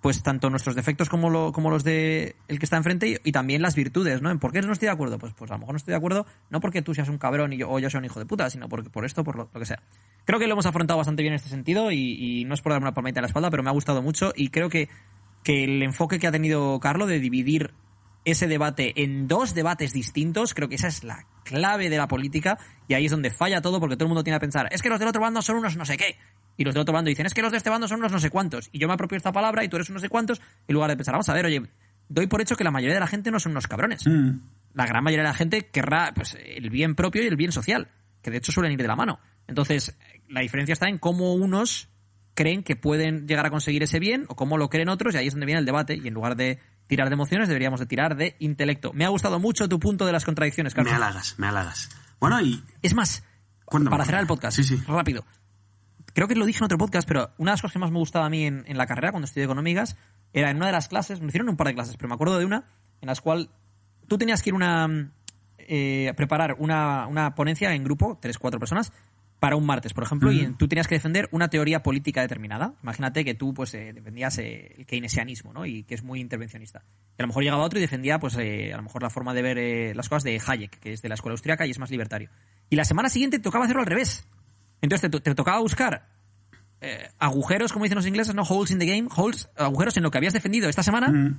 pues, tanto nuestros defectos como los de el que está enfrente y también las virtudes, ¿no? ¿En por qué no estoy de acuerdo? Pues a lo mejor no estoy de acuerdo, no porque tú seas un cabrón o yo sea un hijo de puta, sino porque por esto, por lo que sea. Creo que lo hemos afrontado bastante bien en este sentido y no es por darme una palmadita en la espalda, pero me ha gustado mucho y creo que el enfoque que ha tenido Carlo de dividir ese debate en 2 debates distintos, creo que esa es la clave de la política y ahí es donde falla todo porque todo el mundo tiene que pensar, es que los del otro bando son unos no sé qué. Y los del otro bando dicen, es que los de este bando son unos no sé cuántos. Y yo me apropio esta palabra y tú eres unos no sé cuántos. En lugar de pensar, vamos a ver, oye, doy por hecho que la mayoría de la gente no son unos cabrones. La gran mayoría de la gente querrá pues, el bien propio y el bien social, que de hecho suelen ir de la mano. Entonces, la diferencia está en cómo unos creen que pueden llegar a conseguir ese bien o cómo lo creen otros, y ahí es donde viene el debate. Y en lugar de tirar de emociones, deberíamos de tirar de intelecto. Me ha gustado mucho tu punto de las contradicciones, Carlos. Me halagas. Bueno, y... Es más, para cerrar el podcast, sí. rápido. Creo que lo dije en otro podcast, pero una de las cosas que más me gustaba a mí en la carrera, cuando estudié económicas, era en una de las clases, me hicieron un par de clases, pero me acuerdo de una en las cual tú tenías que ir preparar una ponencia en grupo, 3-4 personas, para un martes, por ejemplo, y tú tenías que defender una teoría política determinada. Imagínate que tú pues defendías el keynesianismo, ¿no? Y que es muy intervencionista. Y a lo mejor llegaba otro y defendía pues a lo mejor la forma de ver las cosas de Hayek, que es de la escuela austriaca y es más libertario. Y la semana siguiente te tocaba hacerlo al revés. Entonces te tocaba buscar agujeros, como dicen los ingleses, ¿no? Holes in the game, agujeros en lo que habías defendido esta semana.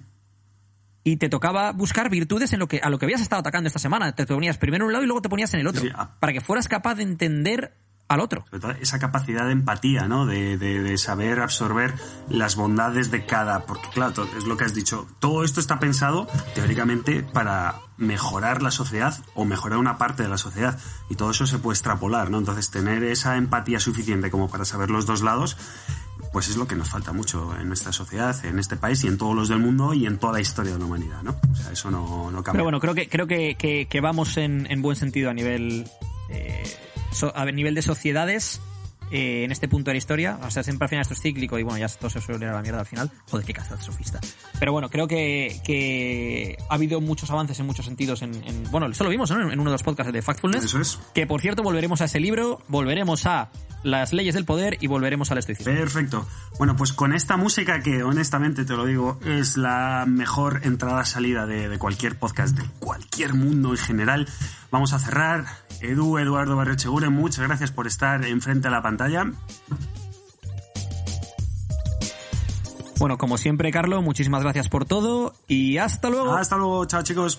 Y te tocaba buscar virtudes a lo que habías estado atacando esta semana. Te ponías primero en un lado y luego te ponías en el otro. Sí, para que fueras capaz de entender al otro. Esa capacidad de empatía, ¿no? De saber absorber las bondades de cada... Porque, claro, es lo que has dicho. Todo esto está pensado, teóricamente, para mejorar la sociedad o mejorar una parte de la sociedad. Y todo eso se puede extrapolar, ¿no? Entonces, tener esa empatía suficiente como para saber los dos lados, pues es lo que nos falta mucho en nuestra sociedad, en este país y en todos los del mundo y en toda la historia de la humanidad, ¿no? O sea, eso no cambia. Pero bueno, creo que vamos en buen sentido a nivel... a nivel de sociedades en este punto de la historia. O sea, siempre al final esto es cíclico y bueno, ya todo se suele ir a la mierda al final. Joder, qué catastrofista. Pero bueno, creo que ha habido muchos avances en muchos sentidos bueno, eso lo vimos, ¿no? En uno de los podcasts de Factfulness. Eso es. Que por cierto, volveremos a ese libro, volveremos a las leyes del poder y volveremos al estoicismo. Perfecto. Bueno, pues con esta música que honestamente te lo digo, es la mejor entrada-salida de cualquier podcast, de cualquier mundo en general. Vamos a cerrar. Eduardo Barriocheguren, muchas gracias por estar enfrente a la pantalla. Bueno, como siempre, Carlos, muchísimas gracias por todo y hasta luego. Hasta luego, chao chicos.